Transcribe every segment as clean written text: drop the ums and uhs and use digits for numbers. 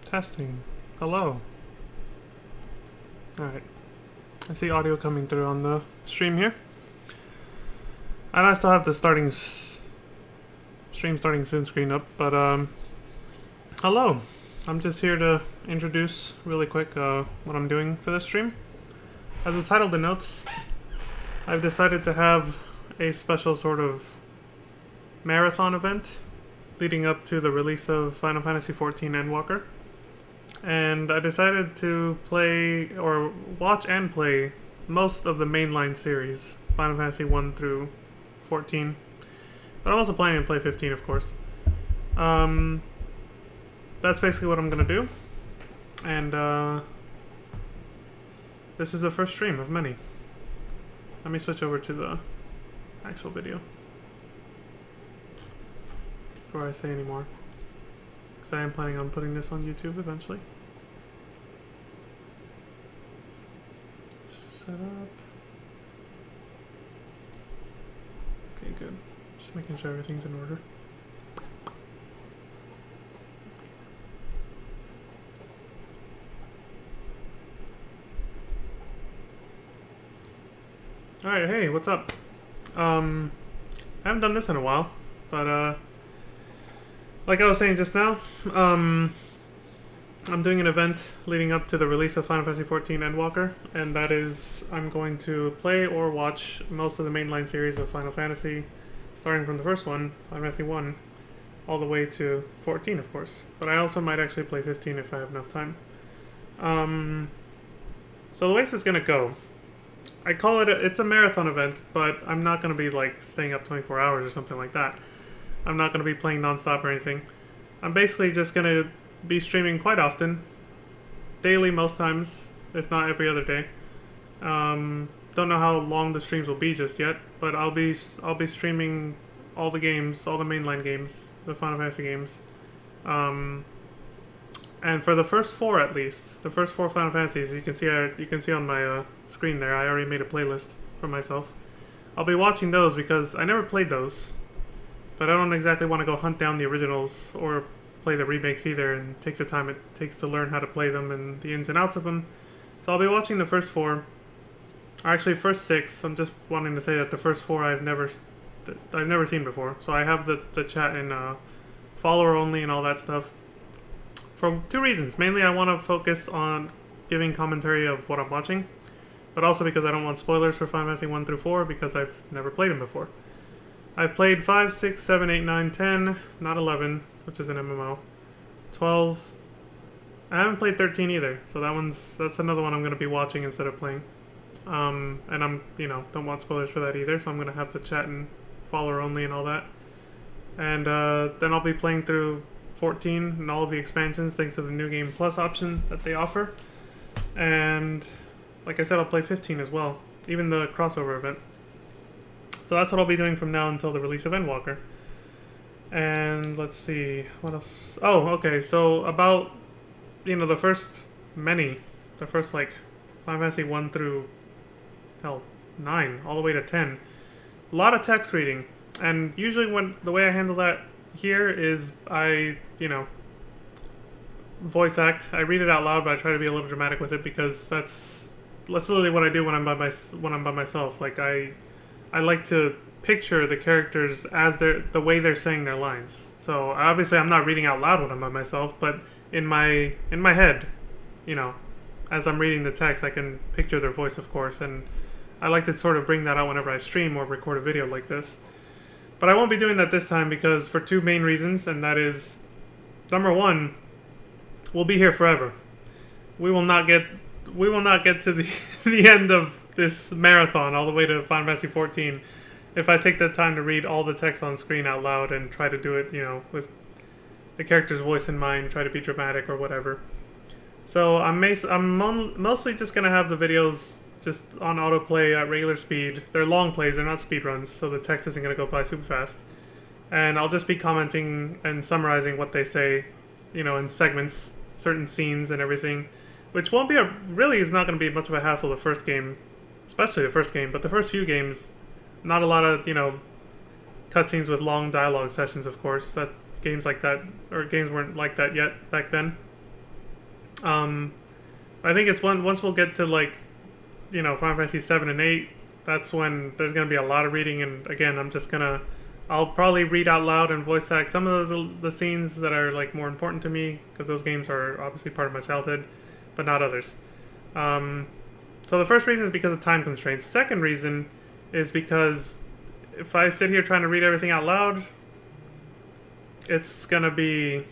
Testing. Hello. Alright. I see audio coming through on the stream here. And I still have the stream starting soon screen up, but hello. I'm just here to introduce really quick what I'm doing for this stream. As the title denotes, I've decided to have a special sort of marathon event leading up to the release of Final Fantasy XIV Endwalker. And I decided to play, or watch and play, most of the mainline series, Final Fantasy 1 through 14. But I'm also planning to play 15, of course. That's basically what I'm going to do. And this is the first stream of many. Let me switch over to the actual video before I say any more. Because I am planning on putting this on YouTube eventually. Set up. Okay, good. Just making sure everything's in order. Alright, hey, what's up? I haven't done this in a while, but like I was saying just now, I'm doing an event leading up to the release of Final Fantasy XIV Endwalker, and that is, I'm going to play or watch most of the mainline series of Final Fantasy, starting from the first one, Final Fantasy 1, all the way to 14, of course. But I also might actually play 15 if I have enough time. So the way this is going to go, I call it, it's a marathon event, but I'm not going to be like staying up 24 hours or something like that. I'm not going to be playing non-stop or anything. I'm basically just going to be streaming quite often. Daily most times, if not every other day. Don't know how long the streams will be just yet, but I'll be streaming all the games, all the mainline games, the Final Fantasy games. And for the first four at least, the first four Final Fantasies, you can see on my screen there, I already made a playlist for myself. I'll be watching those because I never played those. But I don't exactly want to go hunt down the originals or play the remakes either and take the time it takes to learn how to play them and the ins and outs of them. So I'll be watching the first four, or actually first six. I'm just wanting to say that the first four I've never seen before. So I have the chat in follower only and all that stuff for two reasons. Mainly I want to focus on giving commentary of what I'm watching, but also because I don't want spoilers for Final Fantasy 1 through 4 because I've never played them before. I've played 5, 6, 7, 8, 9, 10, not 11, which is an MMO, 12. I haven't played 13 either, so that's another one I'm going to be watching instead of playing. And I'm, don't want spoilers for that either, so I'm going to have to chat and follower only and all that. And then I'll be playing through 14 and all of the expansions thanks to the New Game Plus option that they offer. And like I said, I'll play 15 as well, even the crossover event. So that's what I'll be doing from now until the release of Endwalker. And let's see, what else? Oh, okay, so about, the first like, Final Fantasy 1 through, 9, all the way to 10. A lot of text reading. And usually the way I handle that here is I, voice act. I read it out loud, but I try to be a little dramatic with it because that's literally what I do when I'm by myself. Like, I like to picture the characters as the way they're saying their lines. So obviously I'm not reading out loud when I'm by myself, but in my head, as I'm reading the text, I can picture their voice, of course, and I like to sort of bring that out whenever I stream or record a video like this. But I won't be doing that this time because for two main reasons, and that is, number one, we'll be here forever. We will not get to the end of this marathon all the way to Final Fantasy XIV if I take the time to read all the text on screen out loud and try to do it, with the character's voice in mind, try to be dramatic or whatever. So I'm mostly just going to have the videos just on autoplay at regular speed. They're long plays, they're not speed runs, so the text isn't going to go by super fast. And I'll just be commenting and summarizing what they say, in segments, certain scenes and everything, which is not going to be much of a hassle the first game, especially the first game, but the first few games, not a lot of, cutscenes with long dialogue sessions, of course. Games like that, or games weren't like that yet back then. I think it's once we'll get to like, Final Fantasy 7 and 8, that's when there's gonna be a lot of reading. And again, I'll probably read out loud and voice act some of the scenes that are like more important to me because those games are obviously part of my childhood, but not others. So the first reason is because of time constraints. Second reason is because if I sit here trying to read everything out loud, it's gonna be,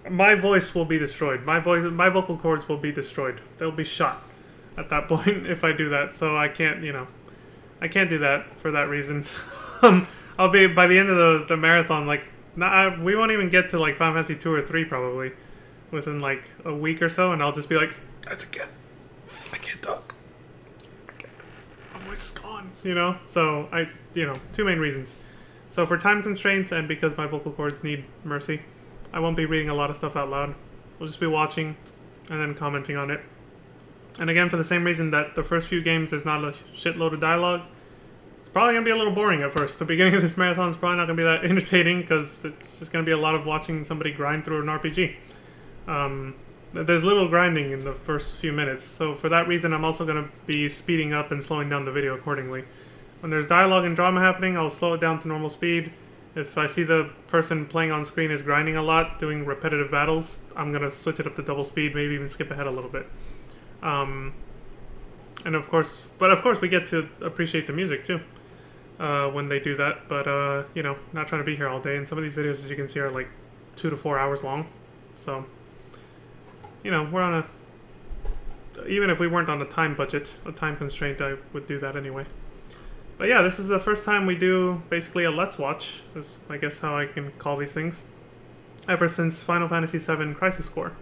my voice will be destroyed. My vocal cords will be destroyed. They'll be shot at that point if I do that. So I can't, I can't do that for that reason. I'll be by the end of the marathon, like, we won't even get to like Final Fantasy 2 or 3 probably within like a week or so, and I'll just be like, that's again, I can't talk. My voice is gone. So two main reasons. So for time constraints and because my vocal cords need mercy, I won't be reading a lot of stuff out loud. We'll just be watching and then commenting on it. And again, for the same reason that the first few games there's not a shitload of dialogue, it's probably going to be a little boring at first. The beginning of this marathon is probably not going to be that entertaining because it's just going to be a lot of watching somebody grind through an RPG. There's little grinding in the first few minutes, so for that reason I'm also going to be speeding up and slowing down the video accordingly. When there's dialogue and drama happening, I'll slow it down to normal speed. If I see the person playing on screen is grinding a lot, doing repetitive battles, I'm going to switch it up to double speed, maybe even skip ahead a little bit. And of course we get to appreciate the music too when they do that, but not trying to be here all day, and some of these videos, as you can see, are like 2 to 4 hours long, so we're on even if we weren't on a time budget, a time constraint, I would do that anyway. But yeah, this is the first time we do basically a Let's Watch, is I guess how I can call these things, ever since Final Fantasy VII Crisis Core.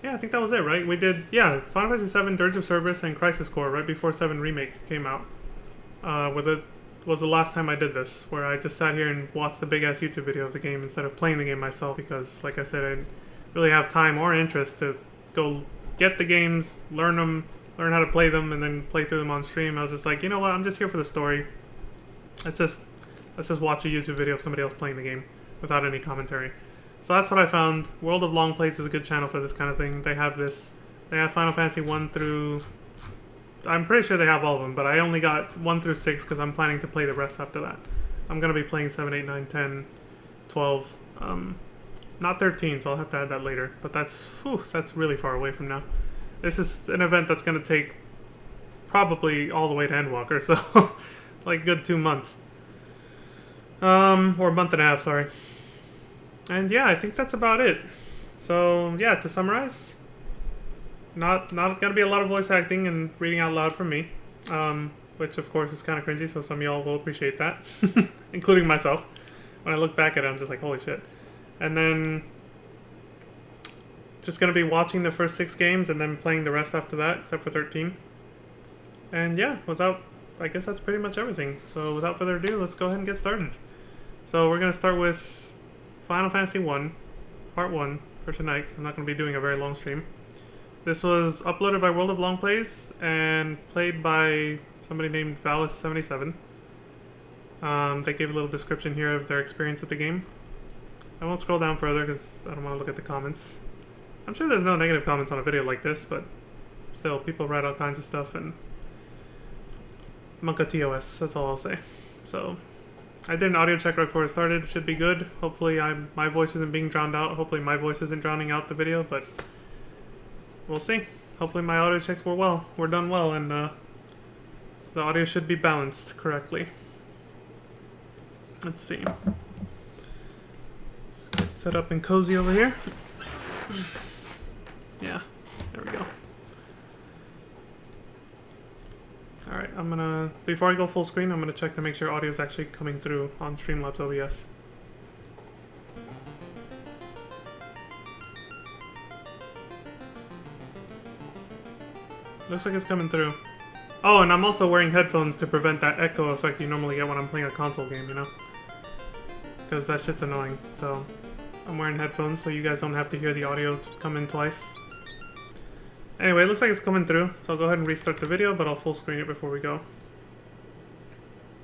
Yeah, I think that was it, right? We did, Final Fantasy VII Dirge of Cerberus and Crisis Core right before 7 Remake came out. Was the last time I did this, where I just sat here and watched the big-ass YouTube video of the game instead of playing the game myself, because, like I said, I didn't really have time or interest to go get the games, learn how to play them, and then play through them on stream. I was just like, you know what, I'm just here for the story. Let's just watch a YouTube video of somebody else playing the game without any commentary. So that's what I found. World of Long Plays is a good channel for this kind of thing. They have Final Fantasy 1 through, I'm pretty sure they have all of them, but I only got 1 through 6 because I'm planning to play the rest after that. I'm going to be playing 7, 8, 9, 10, 12, not 13, so I'll have to add that later. But that's really far away from now. This is an event that's going to take probably all the way to Endwalker, so like good 2 months. Or a month and a half, sorry. And yeah, I think that's about it. So yeah, to summarize, not gonna be a lot of voice acting and reading out loud from me, which of course is kind of cringy, so some of y'all will appreciate that, including myself. When I look back at it, I'm just like, holy shit. And then just gonna be watching the first 6 games and then playing the rest after that, except for 13. And yeah, I guess that's pretty much everything. So without further ado, let's go ahead and get started. So we're gonna start with Final Fantasy 1, Part 1 for tonight, because I'm not going to be doing a very long stream. This was uploaded by World of Long Plays and played by somebody named Valis77. They gave a little description here of their experience with the game. I won't scroll down further because I don't want to look at the comments. I'm sure there's no negative comments on a video like this, but still, people write all kinds of stuff, and Monka TOS, that's all I'll say. So I did an audio check right before it started. It should be good. Hopefully my voice isn't being drowned out. Hopefully my voice isn't drowning out the video, but we'll see. Hopefully my audio checks were done well, and the audio should be balanced correctly. Let's see. Get set up and cozy over here. Yeah, there we go. Alright, before I go full screen, I'm gonna check to make sure audio is actually coming through on Streamlabs OBS. Looks like it's coming through. Oh, and I'm also wearing headphones to prevent that echo effect you normally get when I'm playing a console game, Because that shit's annoying, so I'm wearing headphones so you guys don't have to hear the audio come in twice. Anyway, it looks like it's coming through, so I'll go ahead and restart the video, but I'll full screen it before we go.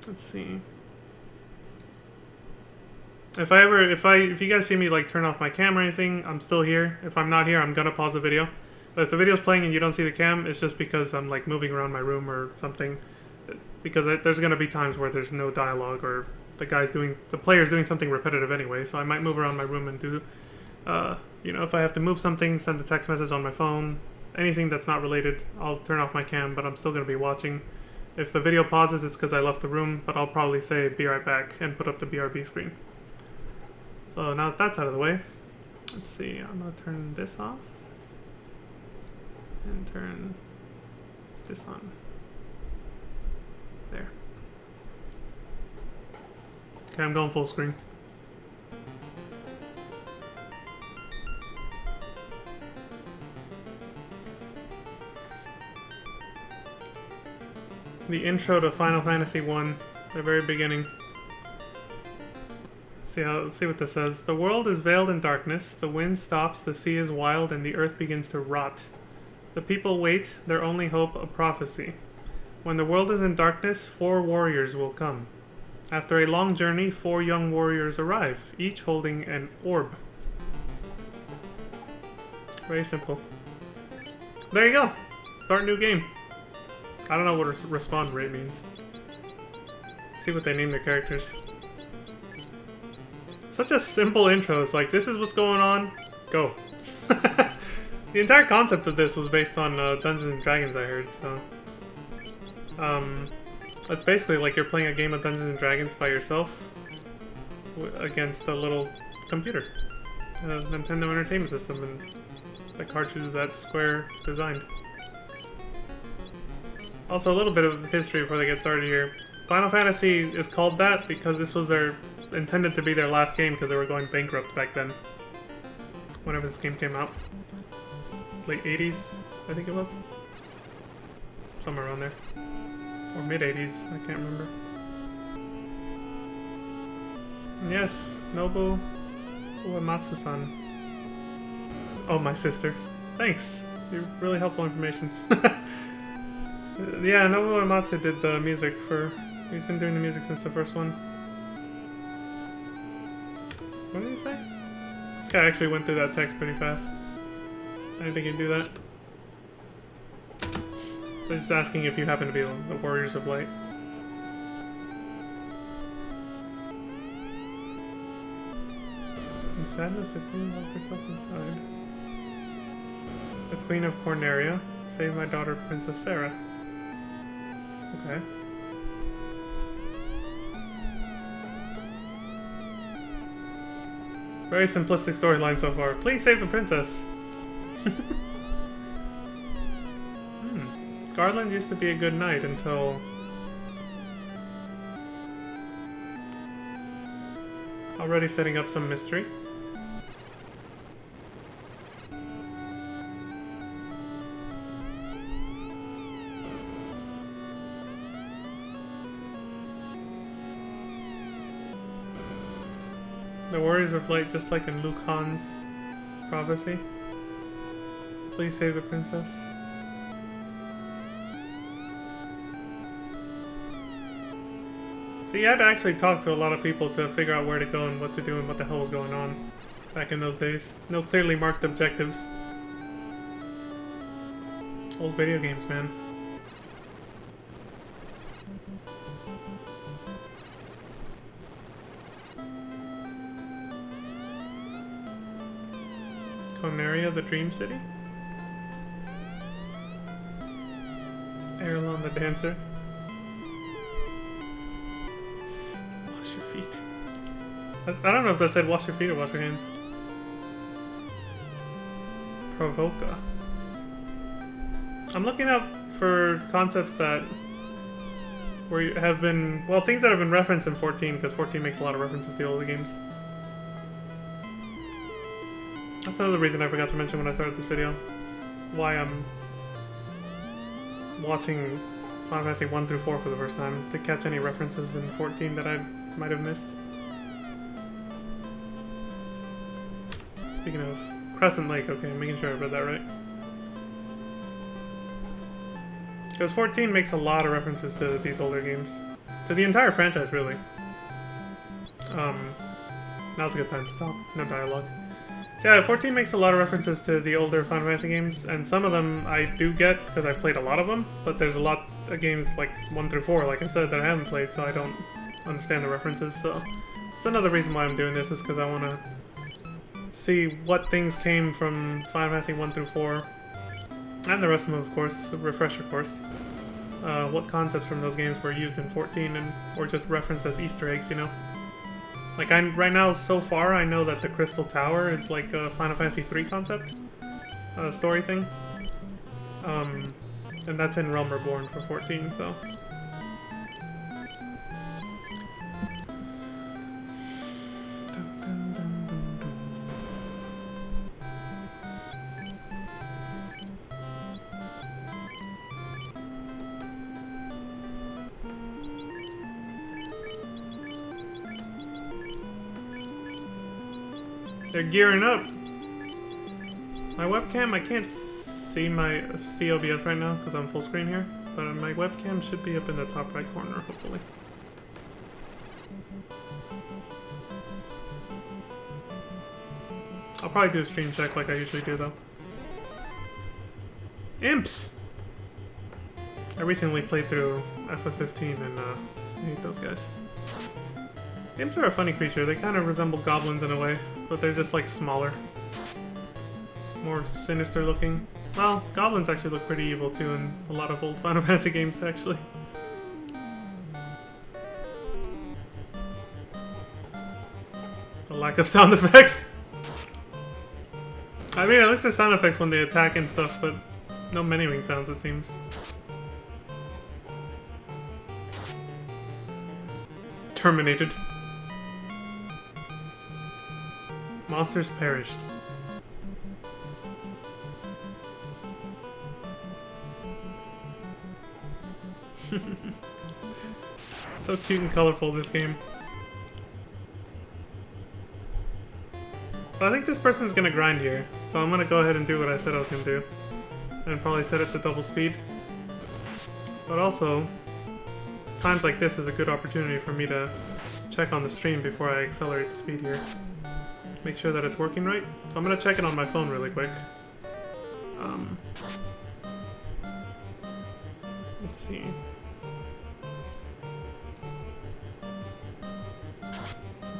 Let's see. If you guys see me like turn off my cam or anything, I'm still here. If I'm not here, I'm gonna pause the video. But if the video's playing and you don't see the cam, it's just because I'm like moving around my room or something. Because there's gonna be times where there's no dialogue or the player's doing something repetitive anyway. So I might move around my room and do, if I have to move something, send a text message on my phone, anything that's not related, I'll turn off my cam. But I'm still gonna be watching. If the video pauses, it's because I left the room. But I'll probably say be right back and put up the BRB screen. So now that that's out of the way, let's see, I'm going to turn this off and turn this on. There. Okay, I'm going full screen. The intro to Final Fantasy 1, the very beginning. See what this says. The world is veiled in darkness, the wind stops, the sea is wild, and the earth begins to rot. The people wait, their only hope a prophecy. When the world is in darkness, 4 warriors will come. After a long journey, 4 young warriors arrive, each holding an orb. Very simple. There you go! Start new game. I don't know what respawn rate means. Let's see what they name their characters. Such a simple intro. It's like, this is what's going on. Go. The entire concept of this was based on Dungeons & Dragons, I heard, so... it's basically like you're playing a game of Dungeons & Dragons by yourself against a little computer. A Nintendo Entertainment System, and the cartridges that Square designed. Also, a little bit of history before they get started here. Final Fantasy is called that because this was intended to be their last game because they were going bankrupt back then. Whenever this game came out. Late 80s, I think it was. Somewhere around there. Or mid 80s, I can't remember. Yes, Nobu Uematsu-san. Oh, my sister. Thanks. You're really helpful information. Yeah, Nobu Uematsu did the music for... He's been doing the music since the first one. What did he say? This guy actually went through that text pretty fast. I didn't think he'd do that. They're just asking if you happen to be the Warriors of Light. In sadness, the queen locked herself inside. The Queen of Corneria. Save my daughter, Princess Sarah. Okay. Very simplistic storyline so far. Please save the princess! Garland used to be a good knight until... Already setting up some mystery. The Warriors of Light, just like in Luke Han's prophecy. Please save the princess. So you had to actually talk to a lot of people to figure out where to go and what to do and what the hell was going on back in those days. No clearly marked objectives. Old video games, man. Corneria, the Dream City? Erlon the Dancer. Wash your feet. I don't know if that said wash your feet or wash your hands. Provoca. I'm looking up for concepts that have been, well, things that have been referenced in 14, because 14 makes a lot of references to older games. That's another reason I forgot to mention when I started this video. It's why I'm watching Final Fantasy 1 through 4 for the first time, to catch any references in 14 that I might have missed. Speaking of Crescent Lake, okay, I'm making sure I read that right. Because 14 makes a lot of references to these older games. To the entire franchise, really. Now's a good time to talk. No dialogue. So yeah, 14 makes a lot of references to the older Final Fantasy games, and some of them I do get because I played a lot of them, but there's a lot of games like 1 through 4, like I said, that I haven't played, so I don't understand the references, so it's another reason why I'm doing this, is because I want to see what things came from Final Fantasy 1 through 4, and the rest of them, of course, a refresher course. What concepts from those games were used in 14 and or just referenced as Easter eggs, you know? Like, right now, so far, I know that the Crystal Tower is like a Final Fantasy 3 concept, story thing. And that's in Realm Reborn for 14, so... They're gearing up. My webcam, I can't see my OBS right now because I'm full screen here, but my webcam should be up in the top right corner, hopefully. I'll probably do a stream check like I usually do, though. Imps! I recently played through FF15 and I hate those guys. Imps are a funny creature. They kind of resemble goblins in a way, but they're just like smaller. More sinister looking. Well, goblins actually look pretty evil too in a lot of old Final Fantasy games, actually. The lack of sound effects. I mean, at least there's sound effects when they attack and stuff, but no menuing sounds, it seems. Terminated. Monsters perished. So cute and colorful, this game. But I think this person's gonna grind here, so I'm gonna go ahead and do what I said I was gonna do. And probably set it to double speed. But also, times like this is a good opportunity for me to check on the stream before I accelerate the speed here. Make sure that it's working right. So I'm gonna check it on my phone really quick. Let's see.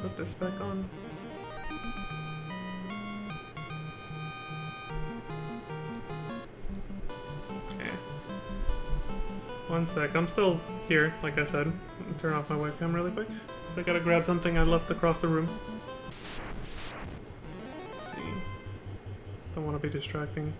Put this back on. Okay. One sec. I'm still here, like I said. Turn off my webcam really quick. So I gotta grab something I left across the room. Don't want to be distracting.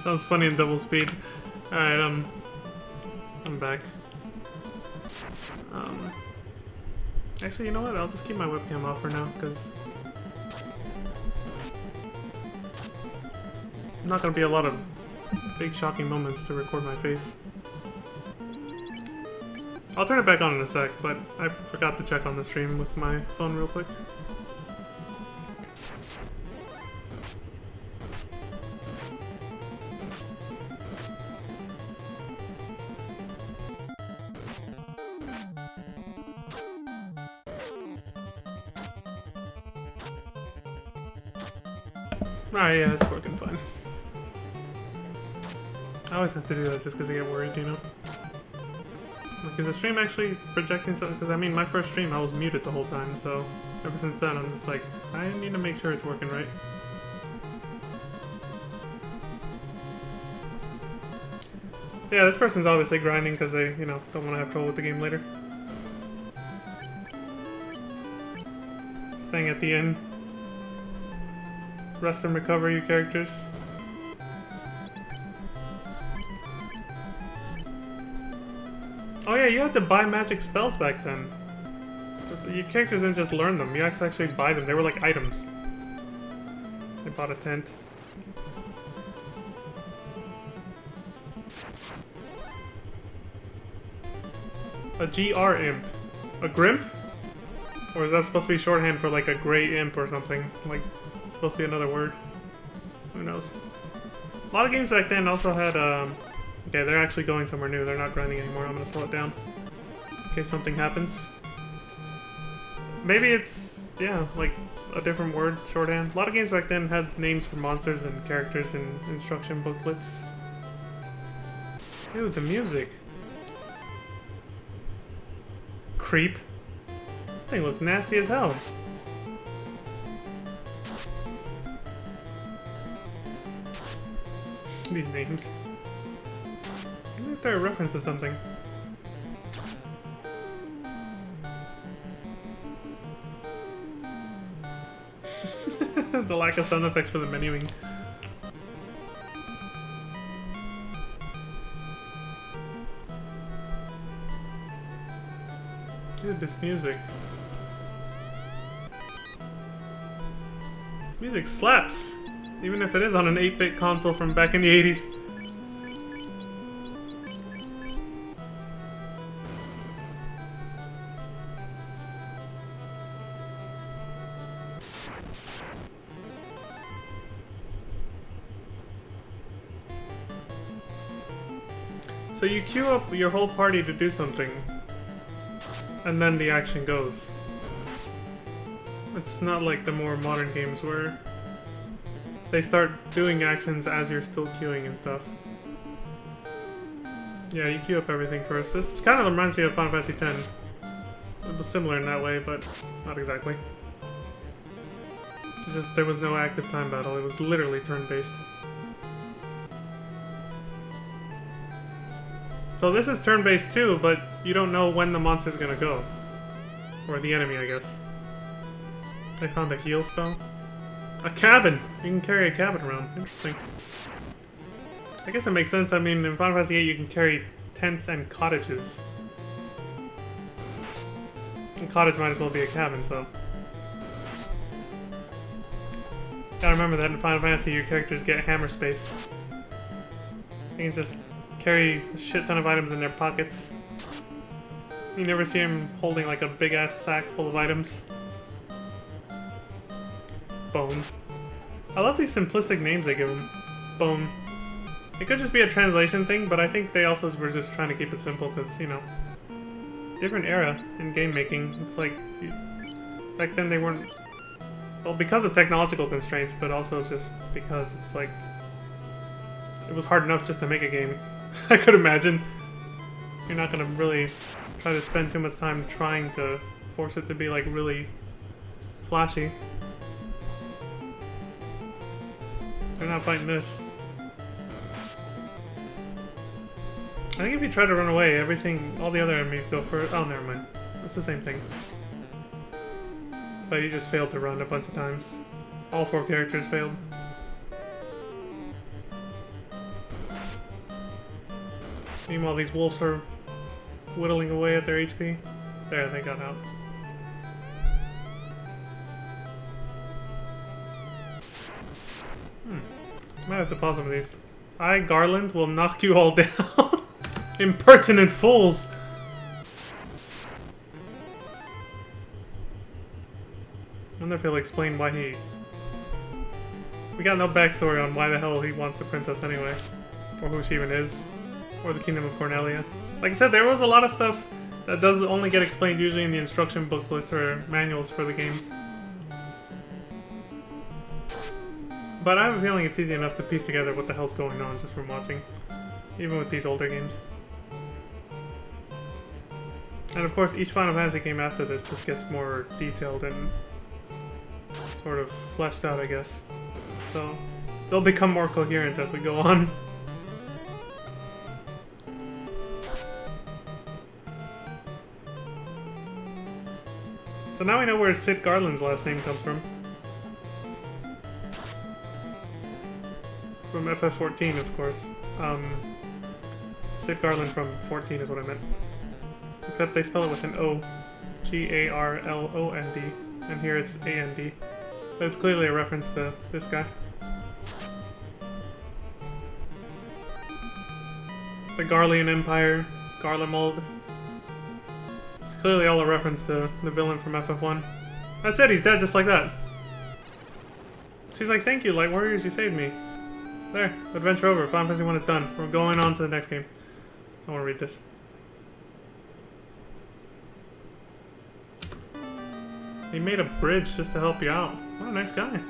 Sounds funny in double speed. Alright, I'm back. Actually, you know what? I'll just keep my webcam off for now, because not gonna be a lot of big shocking moments to record my face. I'll turn it back on in a sec, but I forgot to check on the stream with my phone real quick. Alright, yeah, it's working fine. I always have to do that just because I get worried, you know? Like, is the stream actually projecting something? Because, I mean, my first stream, I was muted the whole time, so ever since then, I'm just like, I need to make sure it's working right. Yeah, this person's obviously grinding because they, you know, don't want to have trouble with the game later. Staying at the end. Rest and recover your characters. Oh yeah, you had to buy magic spells back then. Your characters didn't just learn them, you had to actually buy them. They were like items. I bought a tent. A GR imp. A grimp? Or is that supposed to be shorthand for like a gray imp or something? Like, it's supposed to be another word. Who knows? A lot of games back then also had, okay, they're actually going somewhere new. They're not grinding anymore. I'm gonna slow it down. In case something happens. Maybe it's, yeah, like a different word, shorthand. A lot of games back then had names for monsters and characters and instruction booklets. Dude, the music. Creep. That thing looks nasty as hell. These names. I wonder if they're a reference to something. The lack of sound effects for the menuing. Dude, this music. Music slaps! Even if it is on an 8-bit console from back in the 80s. So you queue up your whole party to do something, and then the action goes. It's not like the more modern games where they start doing actions as you're still queuing and stuff. Yeah, you queue up everything first. This kind of reminds me of Final Fantasy X. It was similar in that way, but not exactly. It's just there was no active time battle. It was literally turn-based. So this is turn-based too, but you don't know when the monster's gonna go. Or the enemy, I guess. I found a heal spell. A cabin! You can carry a cabin around. Interesting. I guess it makes sense. I mean, in Final Fantasy VIII you can carry tents and cottages. A cottage might as well be a cabin, so... Gotta remember that in Final Fantasy your characters get hammer space. You can just carry a shit ton of items in their pockets. You never see them holding like a big ass sack full of items. Bone. I love these simplistic names they give them. Bone. It could just be a translation thing, but I think they also were just trying to keep it simple because, you know, different era in game making. It's like, back then they weren't, well, because of technological constraints, but also just because it's like, it was hard enough just to make a game. I could imagine. You're not gonna really try to spend too much time trying to force it to be like really flashy. They're not fighting this. I think if you try to run away, everything, all the other enemies go for it. Oh, never mind. It's the same thing. But you just failed to run a bunch of times. All 4 characters failed. Meanwhile, these wolves are whittling away at their HP. There, they got out. Might have to pause some of these. I, Garland, will knock you all down. Impertinent fools! I wonder if he'll explain why he... We got no backstory on why the hell he wants the princess anyway. Or who she even is. Or the Kingdom of Cornelia. Like I said, there was a lot of stuff that does only get explained usually in the instruction booklets or manuals for the games. but I have a feeling it's easy enough to piece together what the hell's going on just from watching, even with these older games. And of course, each Final Fantasy game after this just gets more detailed and sort of fleshed out, I guess. So they'll become more coherent as we go on. So now we know where Sid Garland's last name comes from. From FF14, of course. Sid Garland from 14 is what I meant. Except they spell it with an O. G-A-R-L-O-N-D. And here it's A-N-D. But it's clearly a reference to this guy. The Garlean Empire, Garlemald. It's clearly all a reference to the villain from FF1. That's it, he's dead just like that. She's like, thank you, Light Warriors, you saved me. There, adventure over, Final Fantasy 1 is done. We're going on to the next game. I want to read this. He made a bridge just to help you out. What a nice guy.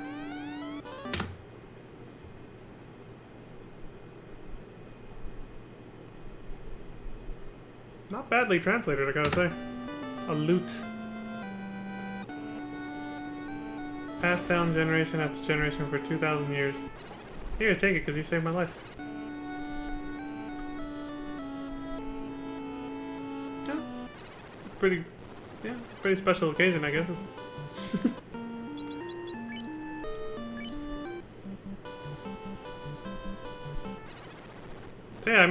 Not badly translated, I gotta say. A lute. Passed down generation after generation for 2,000 years. Here, take it, because you saved my life. Yeah. It's a pretty... Yeah, it's a pretty special occasion, I guess. So yeah,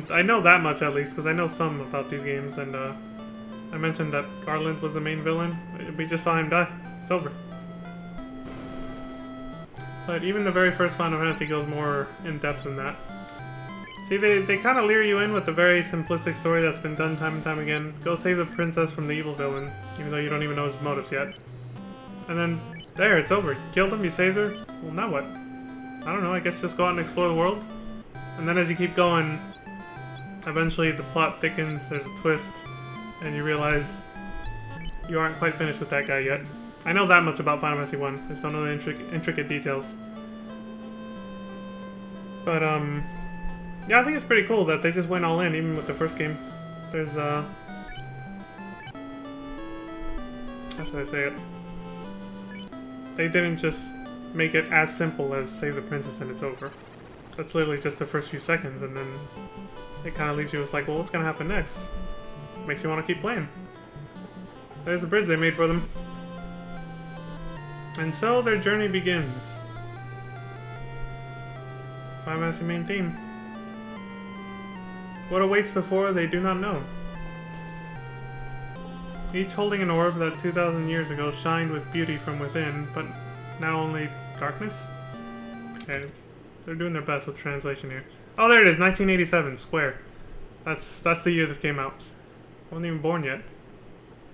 I know that much at least, because I know some about these games, and I mentioned that Garland was the main villain. We just saw him die. It's over. But even the very first Final Fantasy goes more in-depth than that. See, they kind of lure you in with a very simplistic story that's been done time and time again. Go save the princess from the evil villain, even though you don't even know his motives yet. And then, there, it's over. You killed him, you saved her. Well, now what? I don't know, I guess just go out and explore the world? And then as you keep going, eventually the plot thickens, there's a twist, and you realize you aren't quite finished with that guy yet. I know that much about Final Fantasy 1, I just don't know the intricate details. But, yeah, I think it's pretty cool that they just went all in, even with the first game. There's, how should I say it? They didn't just make it as simple as save the princess and it's over. That's literally just the first few seconds, and then it kind of leaves you with like, well, what's gonna happen next? Makes you want to keep playing. There's the bridge they made for them. And so their journey begins. Final Fantasy main theme. What awaits the four, they do not know. Each holding an orb that 2,000 years ago shined with beauty from within, but now only darkness? Okay, they're doing their best with translation here. Oh, there it is, 1987, Square. That's the year this came out. I wasn't even born yet.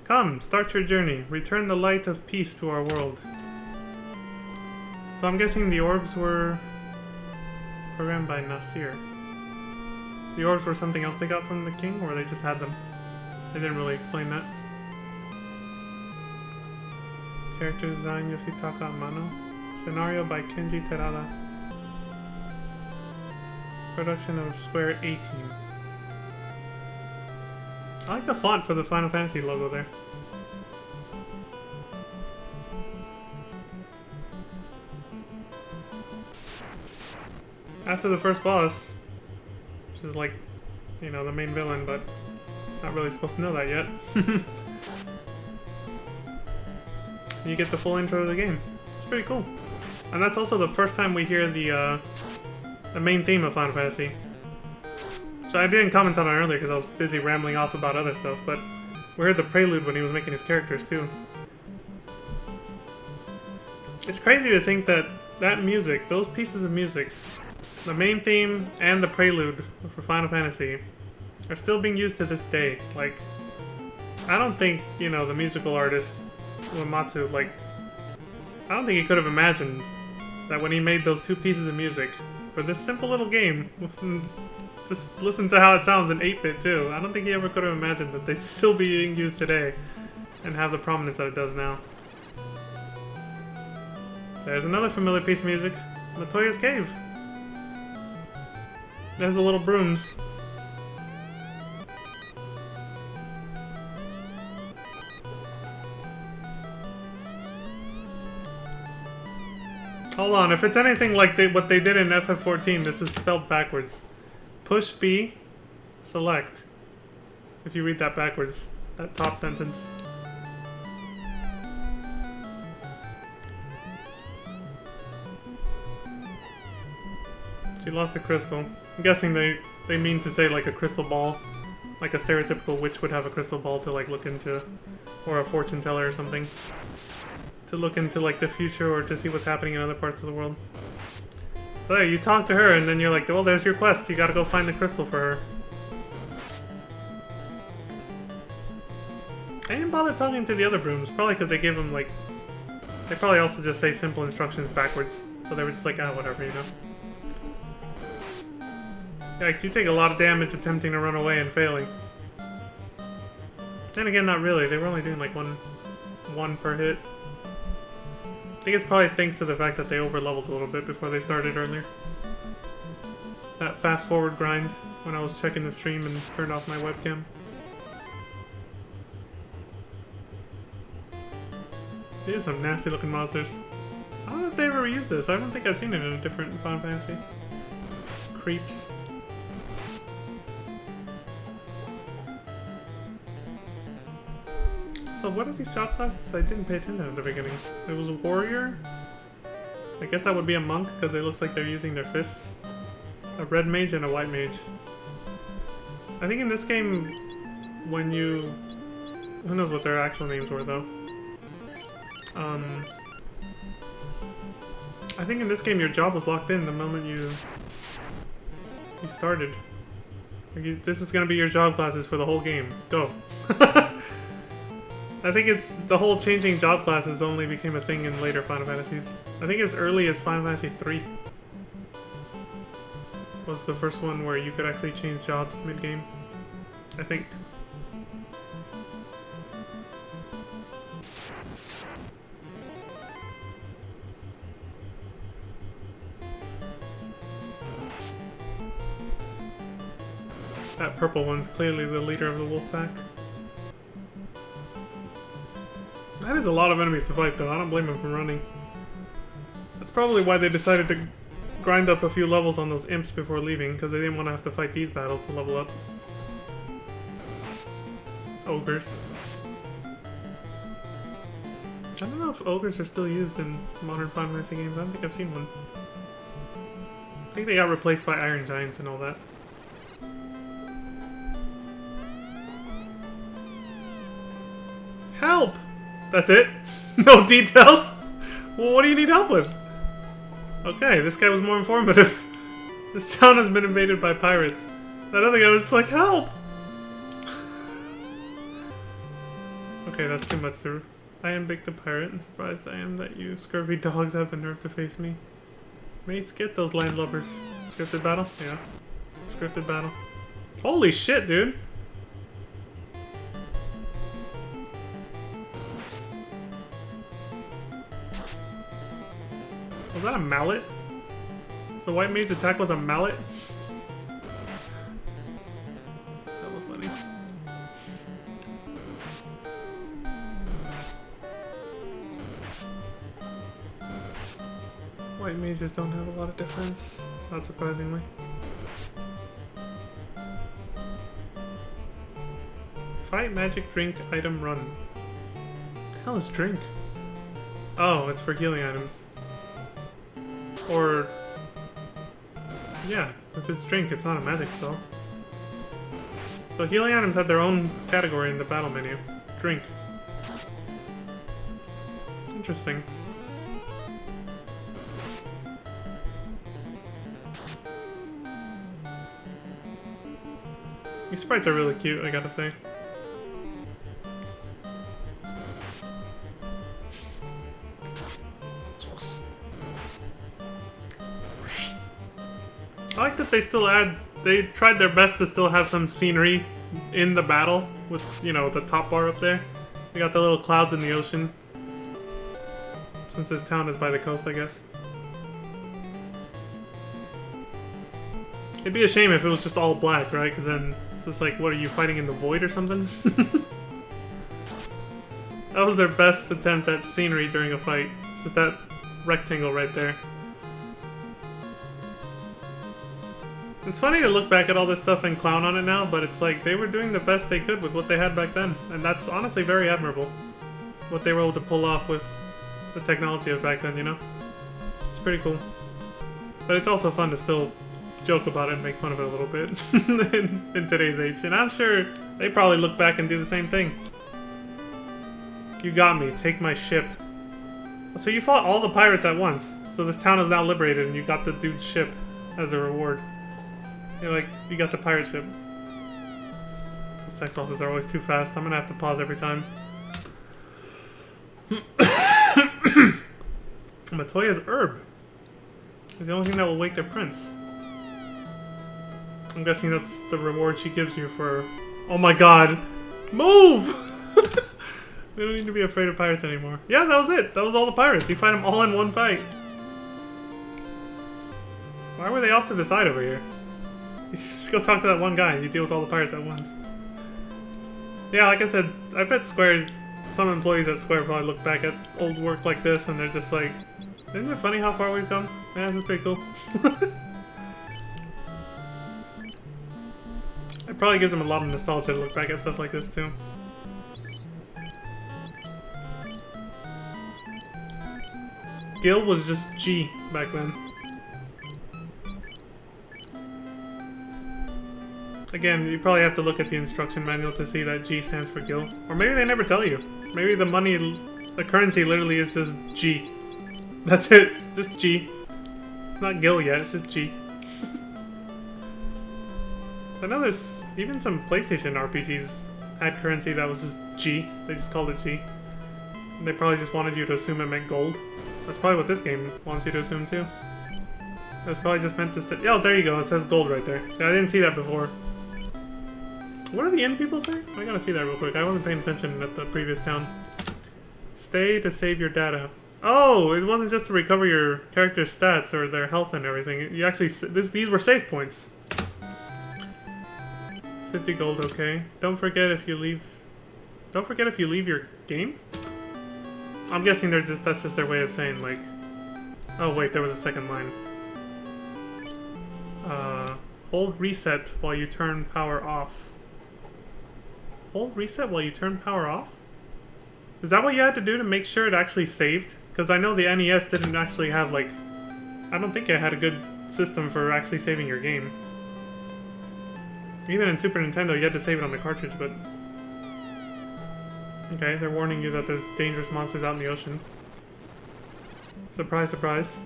Come, start your journey. Return the light of peace to our world. So I'm guessing the orbs were programmed by Nasir. The orbs were something else they got from the king, or they just had them? They didn't really explain that. Character design Yoshitaka Amano. Scenario by Kenji Terada. Production of Square 18. I like the font for the Final Fantasy logo there. After the first boss, which is like, you know, the main villain, but not really supposed to know that yet. You get the full intro to the game. It's pretty cool. And that's also the first time we hear the main theme of Final Fantasy. So I didn't comment on it earlier because I was busy rambling off about other stuff, but we heard the prelude when he was making his characters too. It's crazy to think that that music, those pieces of music, the main theme and the prelude for Final Fantasy, are still being used to this day. Like, I don't think, you know, the musical artist Uematsu, like, I don't think he could have imagined that when he made those two pieces of music for this simple little game, just listen to how it sounds in 8-bit too. I don't think he ever could have imagined that they'd still be being used today and have the prominence that it does now. There's another familiar piece of music. Matoya's cave. There's the little brooms. Hold on, if it's anything like what they did in FF14, this is spelled backwards. Push B, select. If you read that backwards, that top sentence. She lost a crystal. I'm guessing they mean to say like a crystal ball. Like a stereotypical witch would have a crystal ball to like look into. Or a fortune teller or something. To look into like the future or to see what's happening in other parts of the world. But hey, you talk to her and then you're like, well, there's your quest. You gotta go find the crystal for her. I didn't bother talking to the other brooms. Probably because they gave them like... They probably also just say simple instructions backwards. So they were just like, ah, whatever, you know. Yikes, you take a lot of damage attempting to run away and failing. Then again, not really. They were only doing like one per hit. I think it's probably thanks to the fact that they over-leveled a little bit before they started earlier. That fast-forward grind when I was checking the stream and turned off my webcam. These are some nasty-looking monsters. I don't know if they ever used this. I don't think I've seen it in a different Final Fantasy. Creeps. So what are these job classes? I didn't pay attention at the beginning. It was a warrior? I guess that would be a monk, because it looks like they're using their fists. A red mage and a white mage. I think in this game, when you... Who knows what their actual names were, though. I think in this game your job was locked in the moment you started. Like this is gonna be your job classes for the whole game. Go. I think it's the whole changing job classes only became a thing in later Final Fantasies. I think as early as Final Fantasy 3 was the first one where you could actually change jobs mid-game. I think. That purple one's clearly the leader of the wolf pack. That is a lot of enemies to fight, though. I don't blame him for running. That's probably why they decided to grind up a few levels on those imps before leaving, because they didn't want to have to fight these battles to level up. Ogres. I don't know if ogres are still used in modern Final Fantasy games. I don't think I've seen one. I think they got replaced by Iron Giants and all that. Help! That's it? No details? Well, what do you need help with? Okay, this guy was more informative. This town has been invaded by pirates. That other guy was just like, help! Okay, that's too much to... I am Big the Pirate, and surprised I am that you scurvy dogs have the nerve to face me. Mates, get those landlubbers. Scripted battle? Yeah. Scripted battle. Holy shit, dude! Was that a mallet? Is the white mage attack with a mallet? That's hella funny. White mages don't have a lot of defense, not surprisingly. Fight, magic, drink, item, run. What the hell is drink? Oh, it's for healing items. Or... yeah, if it's drink, it's not a magic spell. So healing items have their own category in the battle menu. Drink. Interesting. These sprites are really cute, I gotta say. I like that they still they tried their best to still have some scenery in the battle with, you know, the top bar up there. They got the little clouds in the ocean. Since this town is by the coast, I guess. It'd be a shame if it was just all black, right? Because then it's just like, what are you fighting in the void or something? That was their best attempt at scenery during a fight. It's just that rectangle right there. It's funny to look back at all this stuff and clown on it now, but it's like they were doing the best they could with what they had back then. And that's honestly very admirable. What they were able to pull off with the technology of back then, you know? It's pretty cool. But it's also fun to still joke about it and make fun of it a little bit in today's age. And I'm sure they probably look back and do the same thing. You got me. Take my ship. So you fought all the pirates at once. So this town is now liberated and you got the dude's ship as a reward. You're like, you got the pirate ship. Those text bosses are always too fast. I'm gonna have to pause every time. Matoya's herb is the only thing that will wake their prince. I'm guessing that's the reward she gives you for... Oh my god! Move! We don't need to be afraid of pirates anymore. Yeah, that was it. That was all the pirates. You fight them all in one fight. Why were they off to the side over here? You just go talk to that one guy and you deal with all the pirates at once. Yeah, like I said, I bet Square... Some employees at Square probably look back at old work like this and they're just like, isn't it funny how far we've come? Yeah, this is pretty cool. It probably gives them a lot of nostalgia to look back at stuff like this too. Gil was just G back then. Again, you probably have to look at the instruction manual to see that G stands for Gil. Or maybe they never tell you. Maybe the money, the currency literally is just G. That's it. Just G. It's not Gil yet, it's just G. I know there's even some PlayStation RPGs had currency that was just G. They just called it G. And they probably just wanted you to assume it meant gold. That's probably what this game wants you to assume too. It was probably just meant to oh, there you go. It says gold right there. Yeah, I didn't see that before. What do the inn people say? I gotta see that real quick. I wasn't paying attention at the previous town. Stay to save your data. Oh, it wasn't just to recover your character's stats or their health and everything. You actually... These were save points. 50 gold, okay. Don't forget if you leave... Don't forget if you leave your game? I'm guessing they're just... That's just their way of saying, like... Oh, wait, there was a second line. Hold reset while you turn power off. Hold reset while you turn power off? Is that what you had to do to make sure it actually saved? Because I know the NES didn't actually have, like... I don't think it had a good system for actually saving your game. Even in Super Nintendo, you had to save it on the cartridge, but... Okay, they're warning you that there's dangerous monsters out in the ocean. Surprise, surprise.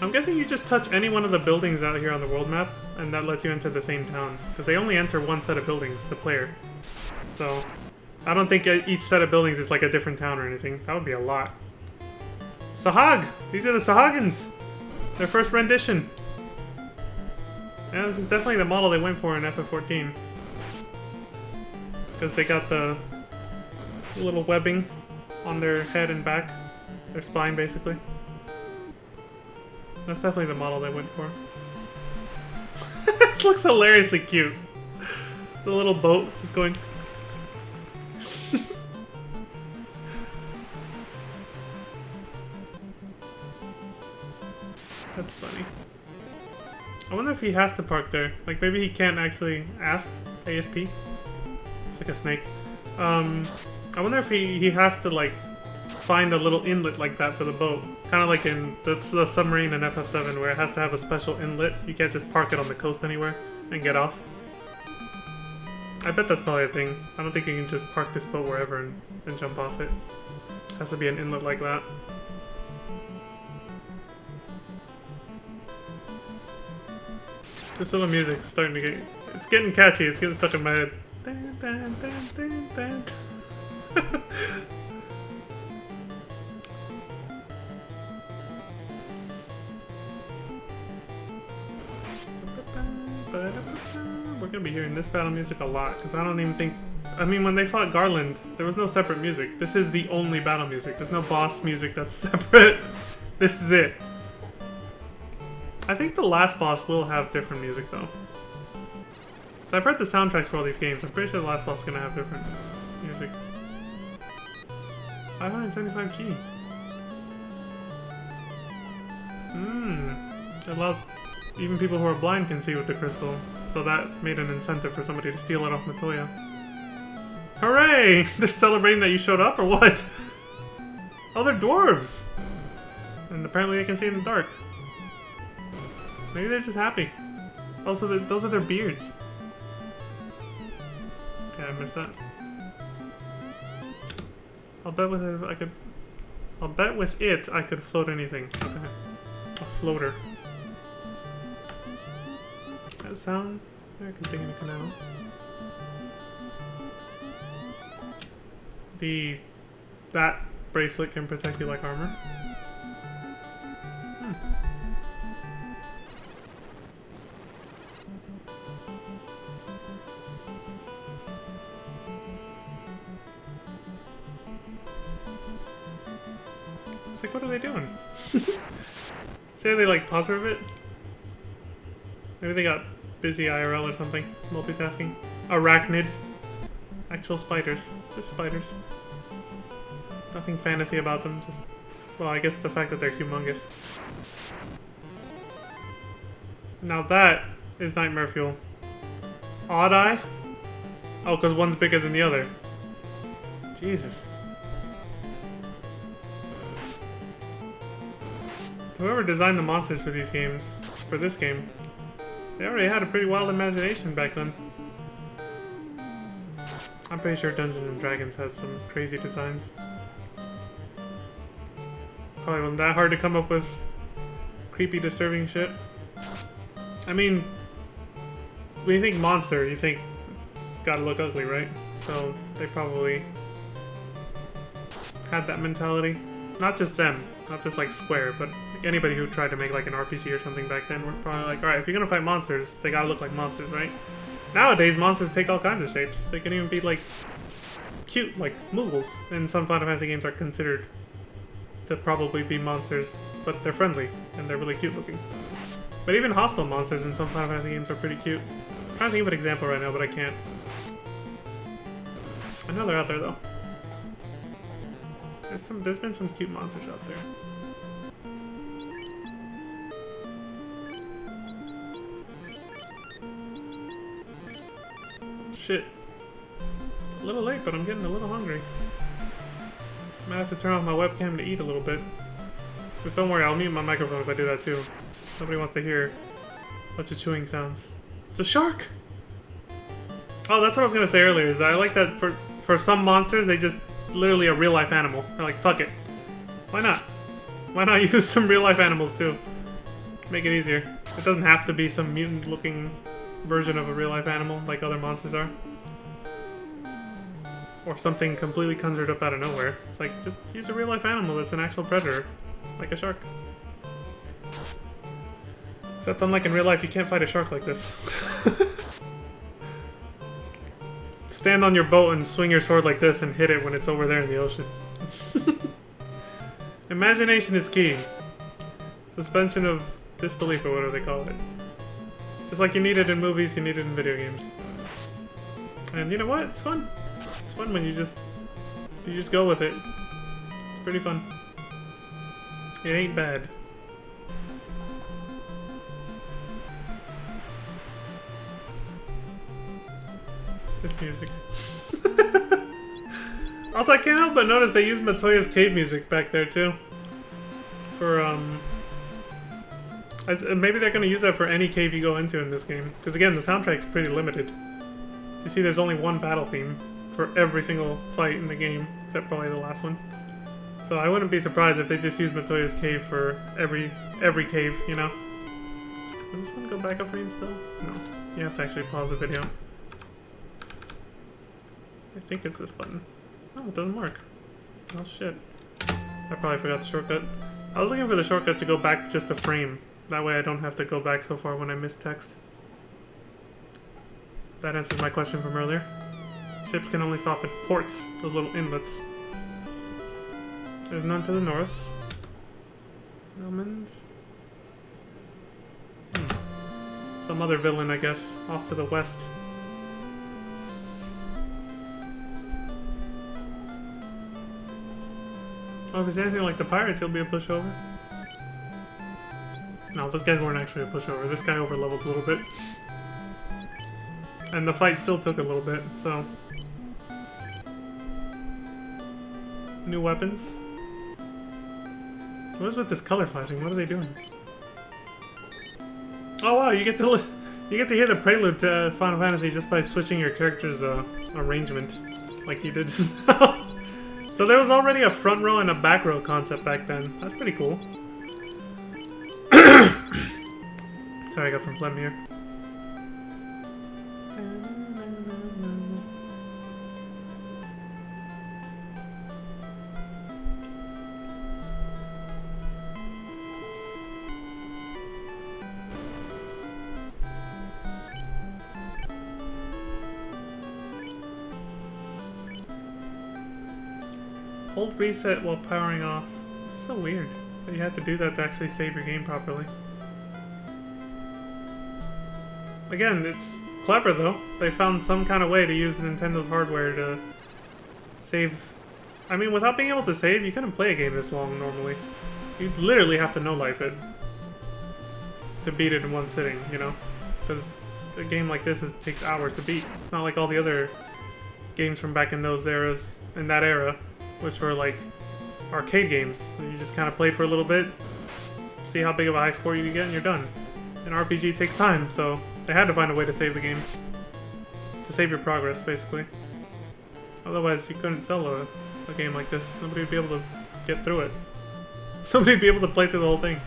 I'm guessing you just touch any one of the buildings out here on the world map, and that lets you enter the same town. Because they only enter one set of buildings, the player. So, I don't think each set of buildings is like a different town or anything. That would be a lot. Sahag! These are the Sahagins! Their first rendition. Yeah, this is definitely the model they went for in FF14. Because they got the little webbing on their head and back. Their spine, basically. That's definitely the model they went for. This looks hilariously cute. The little boat just going... That's funny. I wonder if he has to park there. Like, maybe he can't actually ask ASP. It's like a snake. I wonder if he has to, like, find a little inlet like that for the boat. Kind of like in the submarine in FF7 where it has to have a special inlet. You can't just park it on the coast anywhere and get off. I bet that's probably a thing. I don't think you can just park this boat wherever and jump off it. It has to be an inlet like that. This little music's starting to get... It's getting catchy. It's getting stuck in my head. Dun, dun, dun, dun, dun. We're gonna be hearing this battle music a lot, because I don't even think... I mean, when they fought Garland, there was no separate music. This is the only battle music. There's no boss music that's separate. This is it. I think the last boss will have different music though. So I've heard the soundtracks for all these games. I'm pretty sure the last boss is gonna have different music. 575G. It allows even people who are blind can see with the crystal. So that made an incentive for somebody to steal it off Matoya. Hooray! They're celebrating that you showed up or what? Oh, they're dwarves! And apparently they can see in the dark. Maybe they're just happy. Oh, so those are their beards. Okay, I missed that. I'll bet with it I could float anything. Okay. A floater. That sound? Yeah, I can sing in a canal. That bracelet can protect you like armor. It's like, what are they doing? Say they like pause for a bit? Maybe they got busy IRL or something. Multitasking. Arachnid. Actual spiders. Just spiders. Nothing fantasy about them, just... Well, I guess the fact that they're humongous. Now that is Nightmare Fuel. Odd Eye? Oh, because one's bigger than the other. Jesus. Whoever designed the monsters for these games, for this game, they already had a pretty wild imagination back then. I'm pretty sure Dungeons and Dragons has some crazy designs. Probably wasn't that hard to come up with creepy, disturbing shit. I mean, when you think monster, you think it's gotta look ugly, right? So they probably had that mentality. Not just them, not just like Square, but anybody who tried to make like an RPG or something back then were probably like, alright, if you're gonna fight monsters, they gotta look like monsters, right? Nowadays, monsters take all kinds of shapes. They can even be like cute, like Moogles. And some Final Fantasy games are considered to probably be monsters, but they're friendly and they're really cute looking. But even hostile monsters in some Final Fantasy games are pretty cute. I'm trying to think of an example right now, but I can't. I know they're out there though. There's been some cute monsters out there. Shit. A little late, but I'm getting a little hungry. I might have to turn off my webcam to eat a little bit. But don't worry, I'll mute my microphone if I do that too. Nobody wants to hear a bunch of chewing sounds. It's a shark! Oh, that's what I was gonna say earlier, is that I like that for some monsters, they just literally a real-life animal. They're like, fuck it. Why not? Why not use some real-life animals too? Make it easier. It doesn't have to be some mutant-looking version of a real-life animal like other monsters are. Or something completely conjured up out of nowhere. It's like, just use a real-life animal that's an actual predator. Like a shark. Except unlike in real life, you can't fight a shark like this. Stand on your boat and swing your sword like this and hit it when it's over there in the ocean. Imagination is key. Suspension of disbelief, or whatever they call it. Just like you need it in movies, you need it in video games. And you know what? It's fun. It's fun when you just go with it. It's pretty fun. It ain't bad. This music. Also, I can't help but notice they use Matoya's cave music back there too. For maybe they're gonna use that for any cave you go into in this game. Because again, the soundtrack's pretty limited. You see, there's only one battle theme for every single fight in the game, except probably the last one. So I wouldn't be surprised if they just use Matoya's cave for every cave, you know? Does this one go back a frame still? No. You have to actually pause the video. I think it's this button. Oh, it doesn't work. Oh shit. I probably forgot the shortcut. I was looking for the shortcut to go back just a frame. That way I don't have to go back so far when I miss text. That answers my question from earlier. Ships can only stop at ports, the little inlets. There's none to the north. Almond. some other villain, I guess, off to the west. Oh, if it's anything like the pirates, he'll be a pushover. No, those guys weren't actually a pushover. This guy overleveled a little bit. And the fight still took a little bit, so... New weapons. What is with this color flashing? What are they doing? Oh wow, you get to hear the prelude to Final Fantasy just by switching your character's arrangement, like you did just now. So there was already a front row and a back row concept back then. That's pretty cool. Sorry, I got some phlegm here. Hold reset while powering off. It's so weird that you have to do that to actually save your game properly. Again, it's clever though. They found some kind of way to use Nintendo's hardware to save. I mean, without being able to save, you couldn't play a game this long normally. You literally have to no-life it to beat it in one sitting, you know? Because a game like this takes hours to beat. It's not like all the other games from back in those eras, in that era, which were like arcade games. You just kind of played for a little bit, see how big of a high score you can get, and you're done. An RPG takes time, so they had to find a way to save the game. To save your progress, basically. Otherwise, you couldn't sell a game like this. Nobody would be able to get through it. Nobody would be able to play through the whole thing.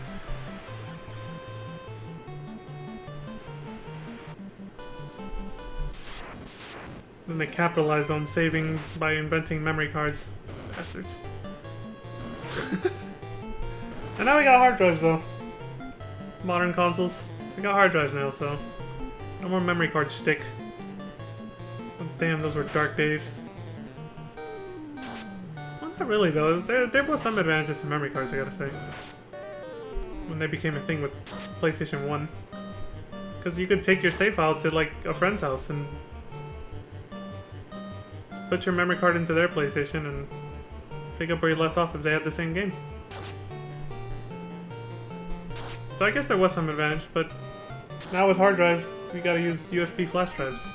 Then they capitalized on saving by inventing memory cards. Bastards. And now we got hard drives though. Modern consoles. We got hard drives now, so no more memory card stick. Oh, damn, those were dark days. Well, not really though. There was some advantages to memory cards, I gotta say. When they became a thing with PlayStation 1. Because you could take your save file to like a friend's house and put your memory card into their PlayStation and pick up where you left off if they had the same game. So I guess there was some advantage, but now with hard drive, you gotta use USB flash drives.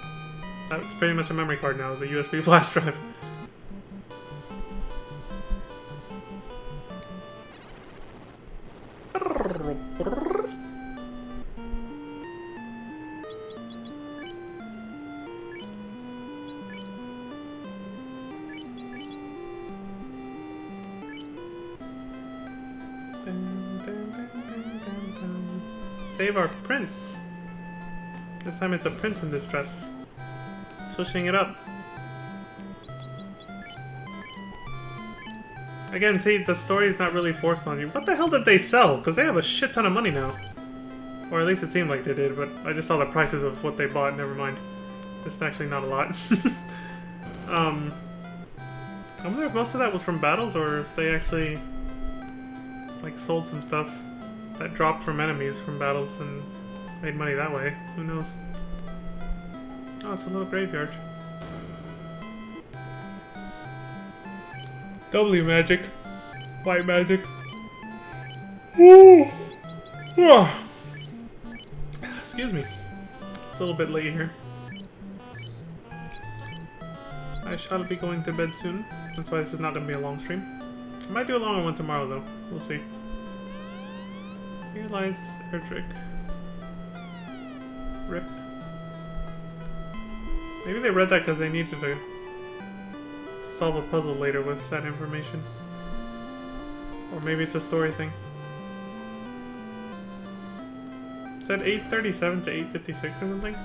That's pretty much a memory card now, is a USB flash drive. Save our prince. This time it's a prince in distress. Switching it up. Again, see, the story's not really forced on you. What the hell did they sell? Because they have a shit ton of money now. Or at least it seemed like they did, but I just saw the prices of what they bought, never mind. It's actually not a lot. I wonder if most of that was from battles, or if they actually like sold some stuff that dropped from enemies from battles and made money that way. Who knows? Oh, it's a little graveyard. W magic. White magic. Ooh. Ah. Excuse me. It's a little bit late here. I shall be going to bed soon. That's why this is not going to be a long stream. I might do a longer one tomorrow though. We'll see. Realize Erdrick. Rip. Maybe they read that because they needed to solve a puzzle later with that information. Or maybe it's a story thing. It said 837 to 856 or something?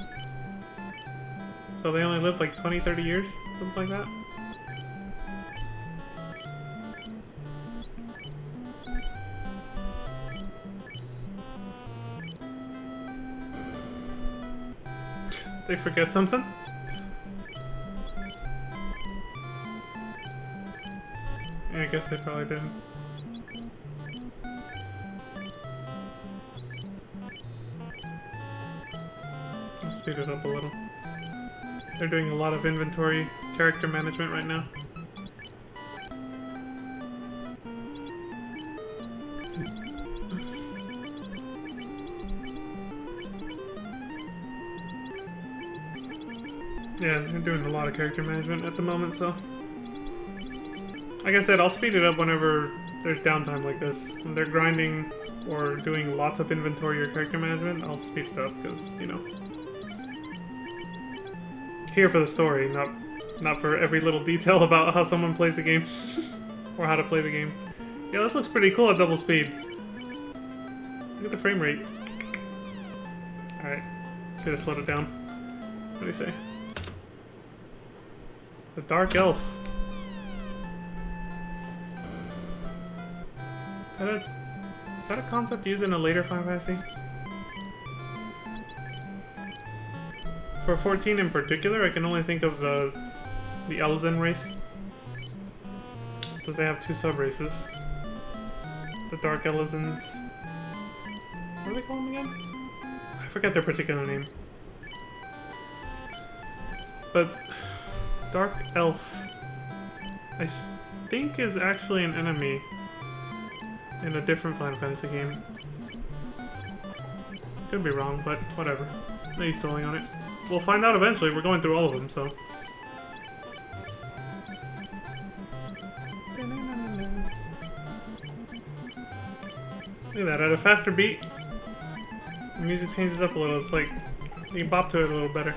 So they only lived like 20-30 years? Something like that? They forget something? Yeah, I guess they probably didn't. speed it up a little. They're doing a lot of inventory character management right now. Yeah, they're doing a lot of character management at the moment, so... Like I said, I'll speed it up whenever there's downtime like this. When they're grinding or doing lots of inventory or character management, I'll speed it up because, you know... Here for the story, not for every little detail about how someone plays the game. Or how to play the game. Yeah, this looks pretty cool at double speed. Look at the frame rate. Alright, should have slowed it down. What do you say? The Dark Elf. Is that a concept used in a later Final Fantasy? For 14 in particular, I can only think of the Elezen race. Because they have two sub-races. The Dark Elezens. What do they call them again? I forget their particular name. But Dark Elf, I think, is actually an enemy in a different Final Fantasy game. Could be wrong, but whatever. No use dwelling on it. We'll find out eventually. We're going through all of them, so. Look at that, at a faster beat, the music changes up a little. It's like you can bop to it a little better.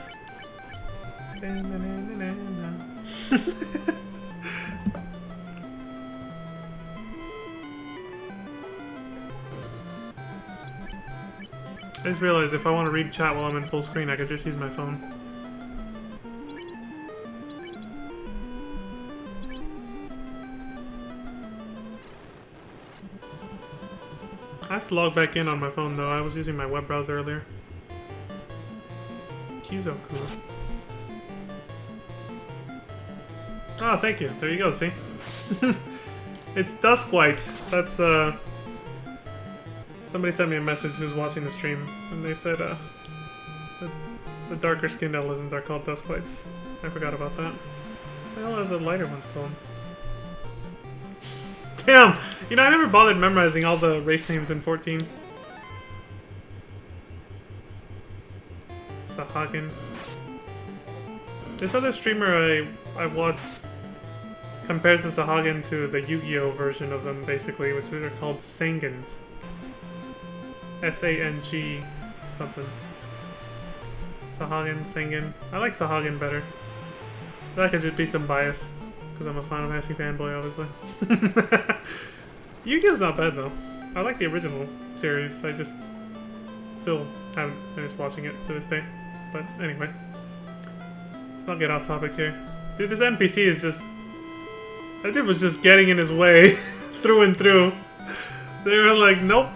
I just realized if I want to read chat while I'm in full screen, I could just use my phone. I have to log back in on my phone though. I was using my web browser earlier. Kizoku. Oh, thank you. There you go, see? It's Duskwhite. That's, somebody sent me a message who's watching the stream, and they said, the darker skinned Elezens are called Duskwhites. I forgot about that. What the hell are the lighter ones called? Damn! You know, I never bothered memorizing all the race names in 14. Sahagin. This other streamer I watched compares the Sahagin to the Yu-Gi-Oh version of them, basically, which are called Sangins. S-A-N-G something. Sahagin, Sangin. I like Sahagin better. That could just be some bias, because I'm a Final Fantasy fanboy, obviously. Yu-Gi-Oh's not bad, though. I like the original series, I just still haven't finished watching it to this day. But anyway. Let's not get off topic here. Dude, this NPC is just... That dude was just getting in his way through and through. They were like, nope.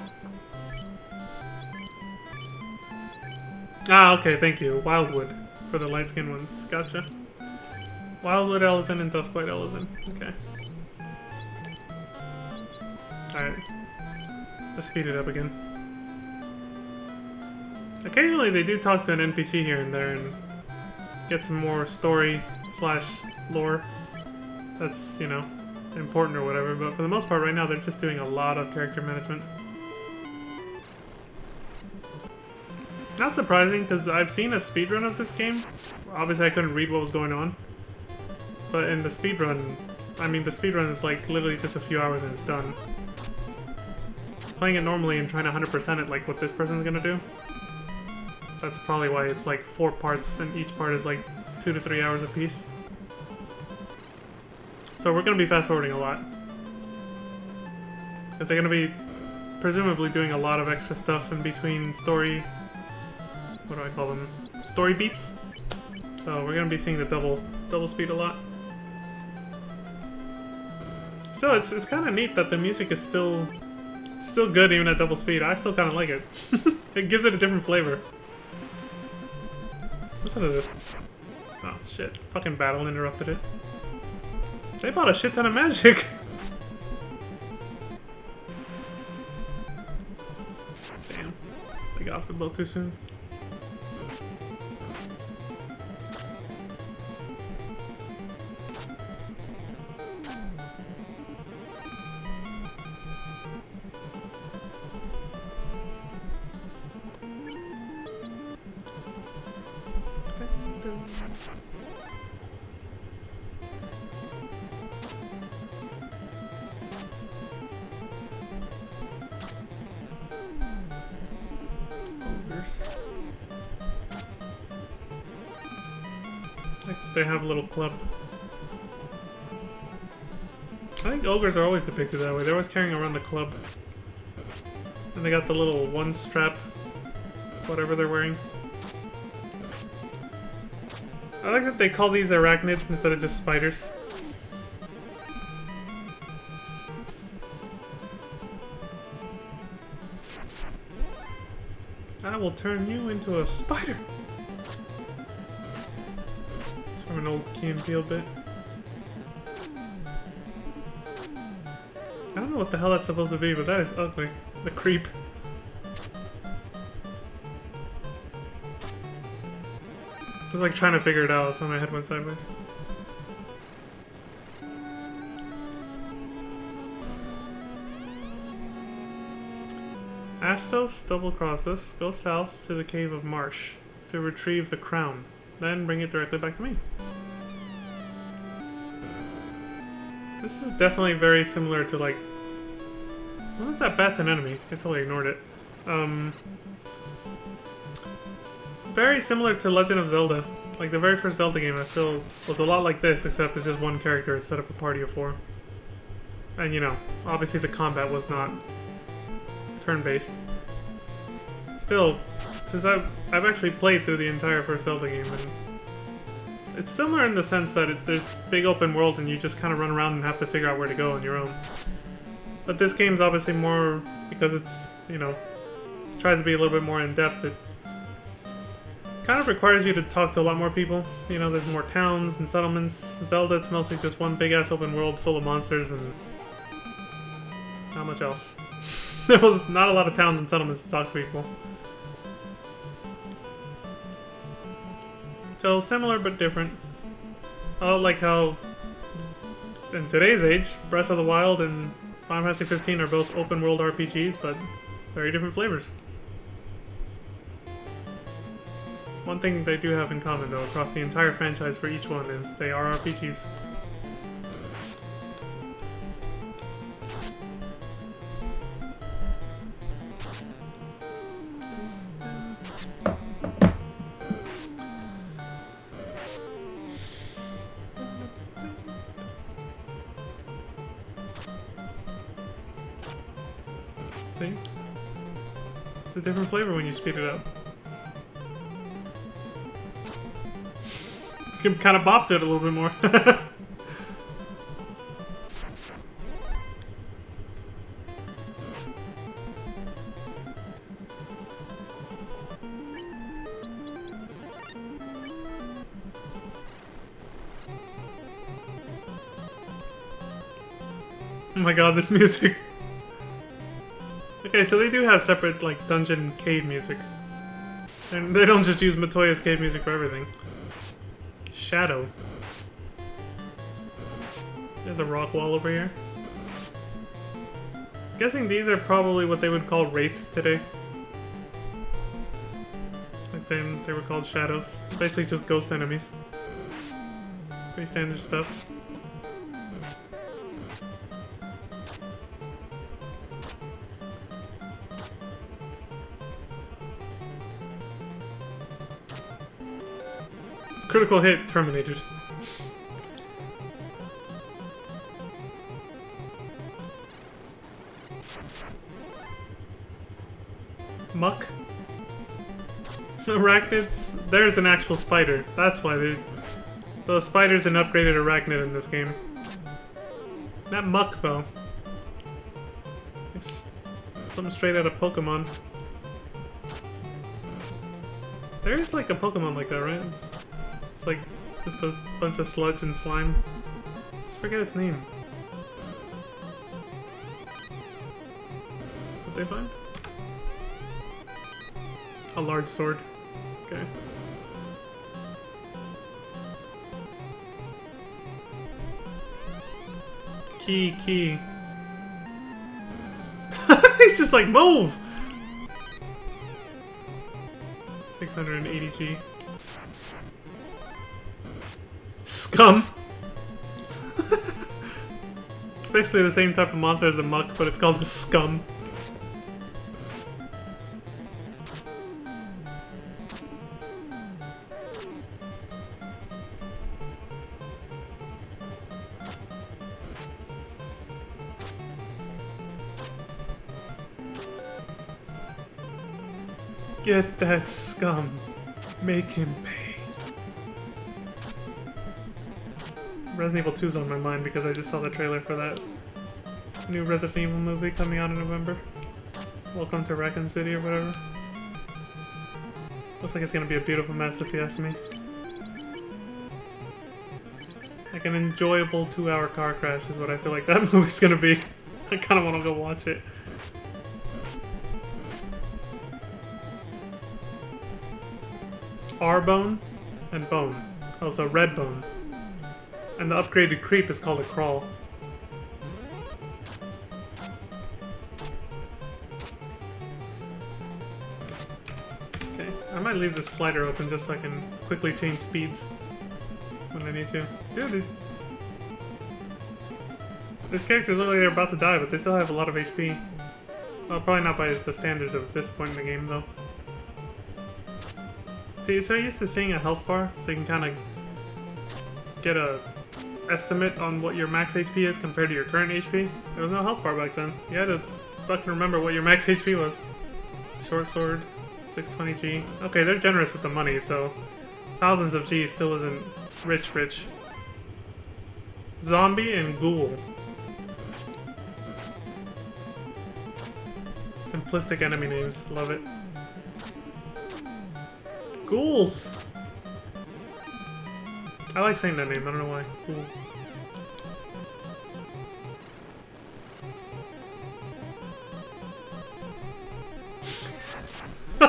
Ah, okay, thank you. Wildwood for the light-skinned ones. Gotcha. Wildwood Elezen and Duskwhite Elezen. Okay. Alright. Let's speed it up again. Occasionally they do talk to an NPC here and there and get some more story / lore that's, you know, important or whatever, but for the most part right now they're just doing a lot of character management. Not surprising, because I've seen a speedrun of this game. Obviously I couldn't read what was going on. But in the speedrun, I mean the speedrun is like literally just a few hours and it's done. Playing it normally and trying to 100% it like what this person's gonna do. That's probably why it's like 4 parts and each part is like 2 to 3 hours apiece. So we're gonna be fast forwarding a lot. Because they're gonna be presumably doing a lot of extra stuff in between story... What do I call them? Story beats. So we're gonna be seeing the double speed a lot. Still, it's kind of neat that the music is still good even at double speed. I still kind of like it. It gives it a different flavor. Listen to this. Oh shit! Fucking battle interrupted it. They bought a shit ton of magic. Damn! They got off the boat too soon. Ogres. Like they have a little club. I think ogres are always depicted that way. They're always carrying around the club. And they got the little one strap, whatever they're wearing. I like that they call these arachnids instead of just spiders. I will turn you into a spider! It's from an old Key and Peele bit. I don't know what the hell that's supposed to be, but that is ugly. The creep. I was like trying to figure it out, so my head went sideways. Astos, double-cross this. Go south to the Cave of Marsh to retrieve the crown. Then bring it directly back to me. This is definitely very similar to like... What's that? Bat's an enemy. I totally ignored it. Very similar to Legend of Zelda. Like the very first Zelda game I feel was a lot like this, except it's just one character instead of a party of 4. And you know, obviously the combat was not turn-based. Still, since I've actually played through the entire first Zelda game, and it's similar in the sense that there's big open world and you just kind of run around and have to figure out where to go on your own. But this game's obviously more, because it's, you know, tries to be a little bit more in-depth. It kind of requires you to talk to a lot more people. You know, there's more towns and settlements. Zelda, it's mostly just one big-ass open world full of monsters and not much else. There was not a lot of towns and settlements to talk to people. So, similar but different. I like how, in today's age, Breath of the Wild and Final Fantasy 15 are both open-world RPGs, but very different flavors. One thing they do have in common, though, across the entire franchise for each one is they are RPGs. See? It's a different flavor when you speed it up. You can kind of bop to it a little bit more. Oh my god, this music. Okay, so they do have separate, like, dungeon cave music. And they don't just use Matoya's cave music for everything. Shadow. There's a rock wall over here. I'm guessing these are probably what they would call wraiths today. Like then they were called shadows. Basically just ghost enemies. Pretty standard stuff. Critical hit terminated. Muck. Arachnids. There's an actual spider. That's why they. Those spiders an upgraded arachnid in this game. Not muck though. It's something straight out of Pokemon. There is like a Pokemon like that, right? It's like just a bunch of sludge and slime. Just forget its name. What they find? A large sword. Okay. Key. He's just like, move! 680 G. Scum. It's basically the same type of monster as the Muck, but it's called the Scum. Get that scum. Make him pay. Resident Evil 2 is on my mind because I just saw the trailer for that new Resident Evil movie coming out in November. Welcome to Raccoon City or whatever. Looks like it's gonna be a beautiful mess if you ask me. Like an enjoyable 2-hour car crash is what I feel like that movie's gonna be. I kinda wanna go watch it. R-Bone and Bone. Also Red Bone. And the upgraded creep is called a Crawl. Okay, I might leave the slider open just so I can quickly change speeds when I need to. Dude, these characters look like they're about to die, but they still have a lot of HP. Well, probably not by the standards of this point in the game, though. See, so used to seeing a health bar, so you can kind of get a estimate on what your max HP is compared to your current HP. There was no health bar back then. You had to fucking remember what your max HP was. Short sword, 620G. Okay, they're generous with the money, so thousands of G still isn't rich. Zombie and Ghoul. Simplistic enemy names, love it. Ghouls! I like saying that name, I don't know why. Ghoul.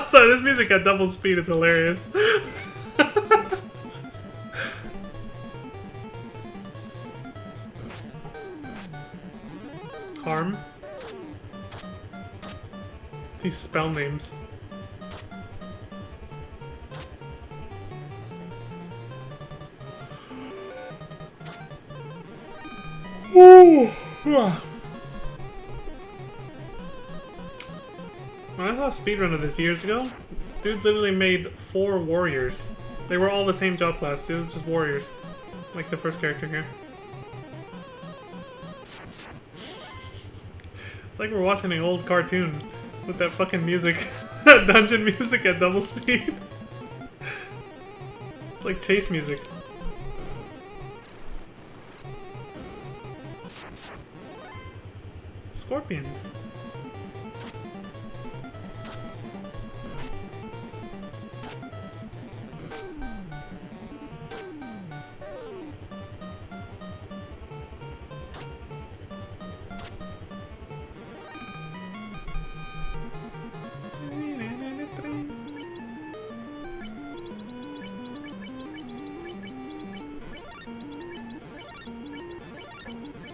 Sorry, this music at double speed is hilarious. Harm. These spell names. Ooh. When I saw a speedrun of this years ago, dude literally made 4 warriors. They were all the same job class, dude, just warriors. Like the first character here. It's like we're watching an old cartoon with that fucking music. That dungeon music at double speed. It's like chase music. Scorpions.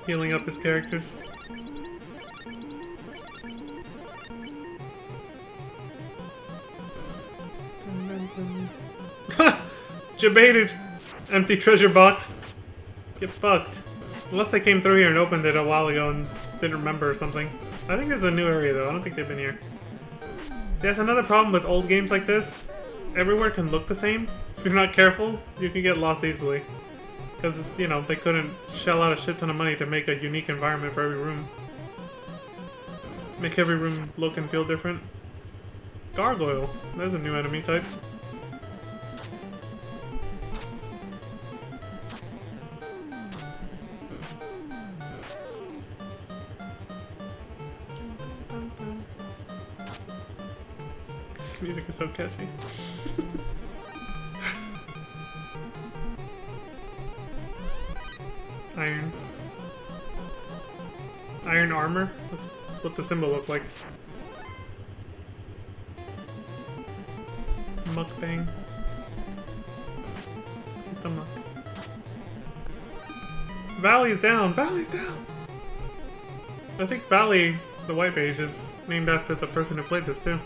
Healing up his characters. Jebaited! Empty treasure box. Get fucked. Unless they came through here and opened it a while ago and didn't remember or something. I think there's a new area though, I don't think they've been here. That's another problem with old games like this. Everywhere can look the same. If you're not careful, you can get lost easily. Because, you know, they couldn't shell out a shit ton of money to make a unique environment for every room. Make every room look and feel different. Gargoyle. There's a new enemy type. This music is so catchy. Iron armor? That's what the symbol looked like. Mukbang. Just a muck. Valley's down! Valley's down! I think Valley, the white page, is named after the person who played this too.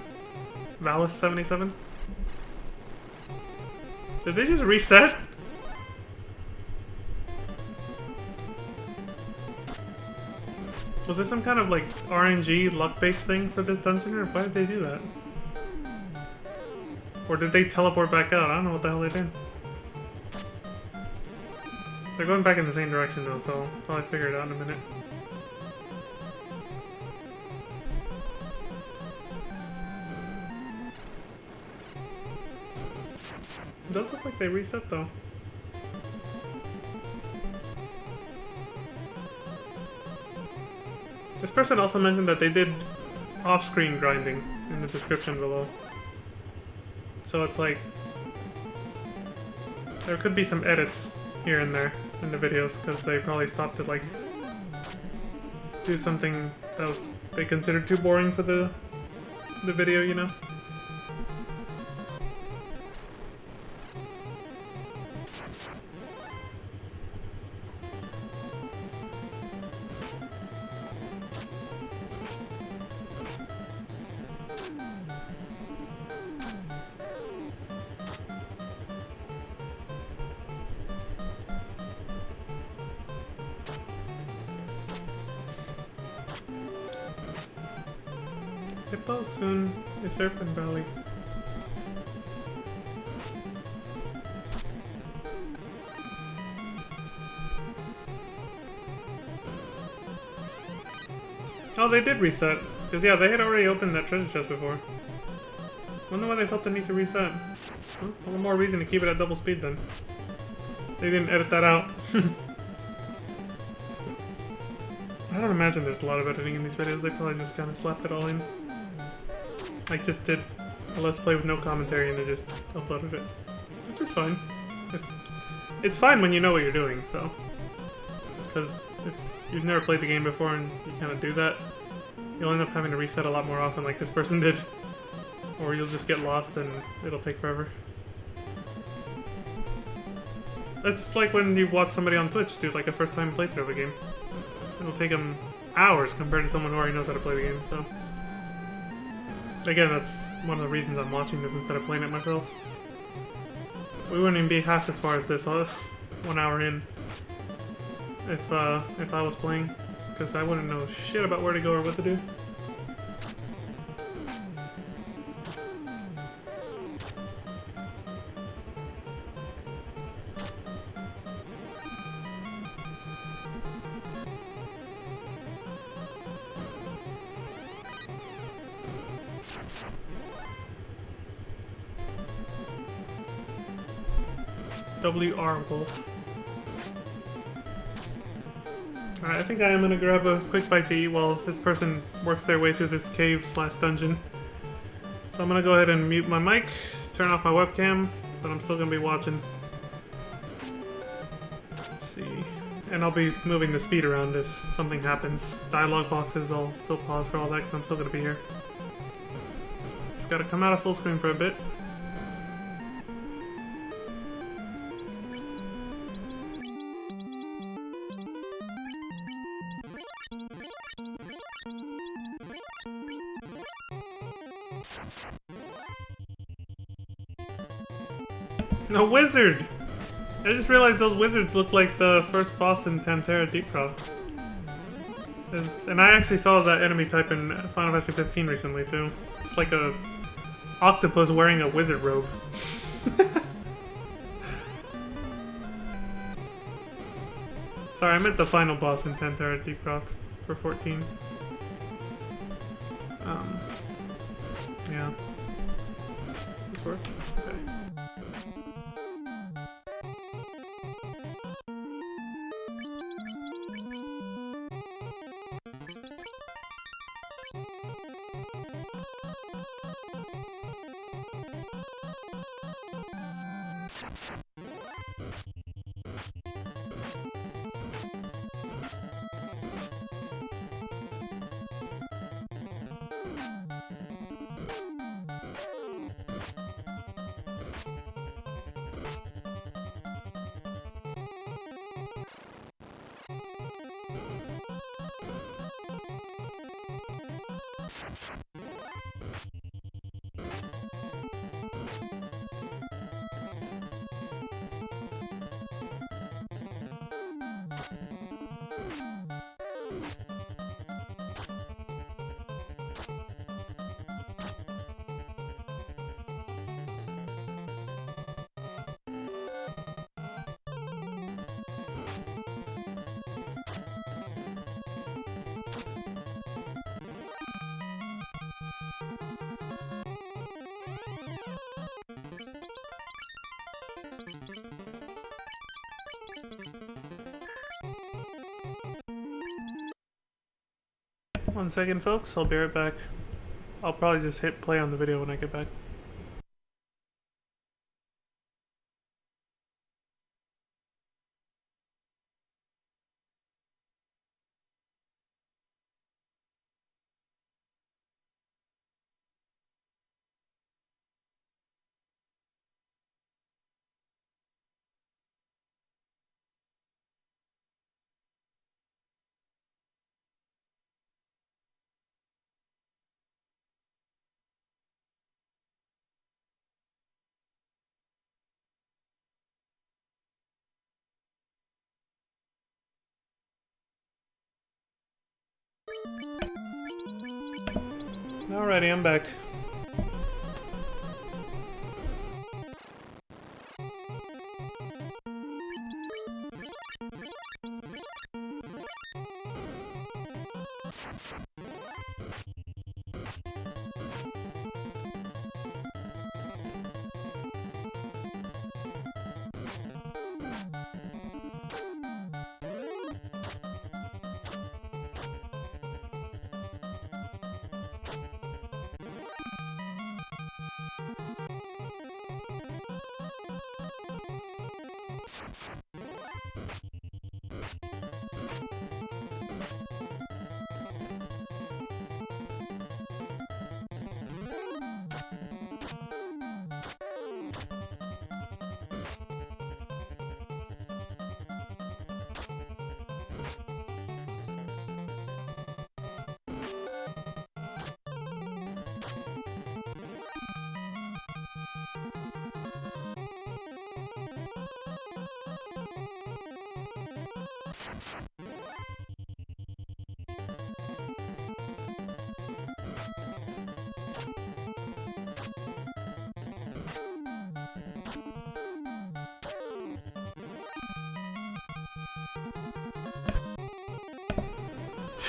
Valis77? Did they just reset? Was there some kind of like RNG luck-based thing for this dungeon, or why did they do that? Or did they teleport back out? I don't know what the hell they did. They're going back in the same direction though, so I'll probably figure it out in a minute. It does look like they reset though. This person also mentioned that they did off-screen grinding in the description below. So it's like there could be some edits here and there in the videos because they probably stopped to like do something that was they considered too boring for the video, you know? Hippo soon, the Serpent Valley. Oh, they did reset. Because, yeah, they had already opened that treasure chest before. Wonder why they felt the need to reset. Well, a little more reason to keep it at double speed then. They didn't edit that out. I don't imagine there's a lot of editing in these videos. They probably just kind of slapped it all in. Like, just did a Let's Play with no commentary and they just uploaded it. Which is fine. It's fine when you know what you're doing, so. Because if you've never played the game before and you kind of do that, you'll end up having to reset a lot more often like this person did. Or you'll just get lost and it'll take forever. That's like when you watch somebody on Twitch do like a first time playthrough of a game. It'll take them hours compared to someone who already knows how to play the game, so. Again, that's one of the reasons I'm watching this instead of playing it myself. We wouldn't even be half as far as this 1 hour in if I was playing, because I wouldn't know shit about where to go or what to do. WR Wolf. Alright, I think I am gonna grab a quick bite to eat while this person works their way through this cave/dungeon. So I'm gonna go ahead and mute my mic, turn off my webcam, but I'm still gonna be watching. Let's see. And I'll be moving the speed around if something happens. Dialogue boxes, I'll still pause for all that because I'm still gonna be here. Just gotta come out of full screen for a bit. A wizard! I just realized those wizards look like the first boss in Tantera Deepcroft. And I actually saw that enemy type in Final Fantasy 15 recently too. It's like a octopus wearing a wizard robe. Sorry, I meant the final boss in Tantera Deepcroft for 14. Yeah. This work? Okay. 1 second, folks. I'll be right back. I'll probably just hit play on the video when I get back. Alrighty, I'm back.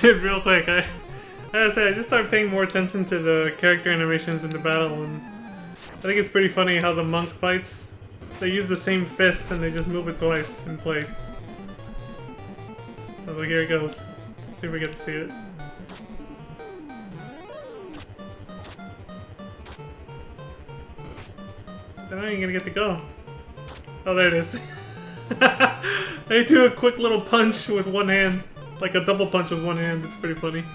Dude, real quick, I gotta say, I just started paying more attention to the character animations in the battle, and I think it's pretty funny how the monk fights. They use the same fist and they just move it twice in place. So here it goes. Let's see if we get to see it. I don't even gonna get to go. Oh, there it is. They do a quick little punch with one hand. Like a double punch with one hand. It's pretty funny.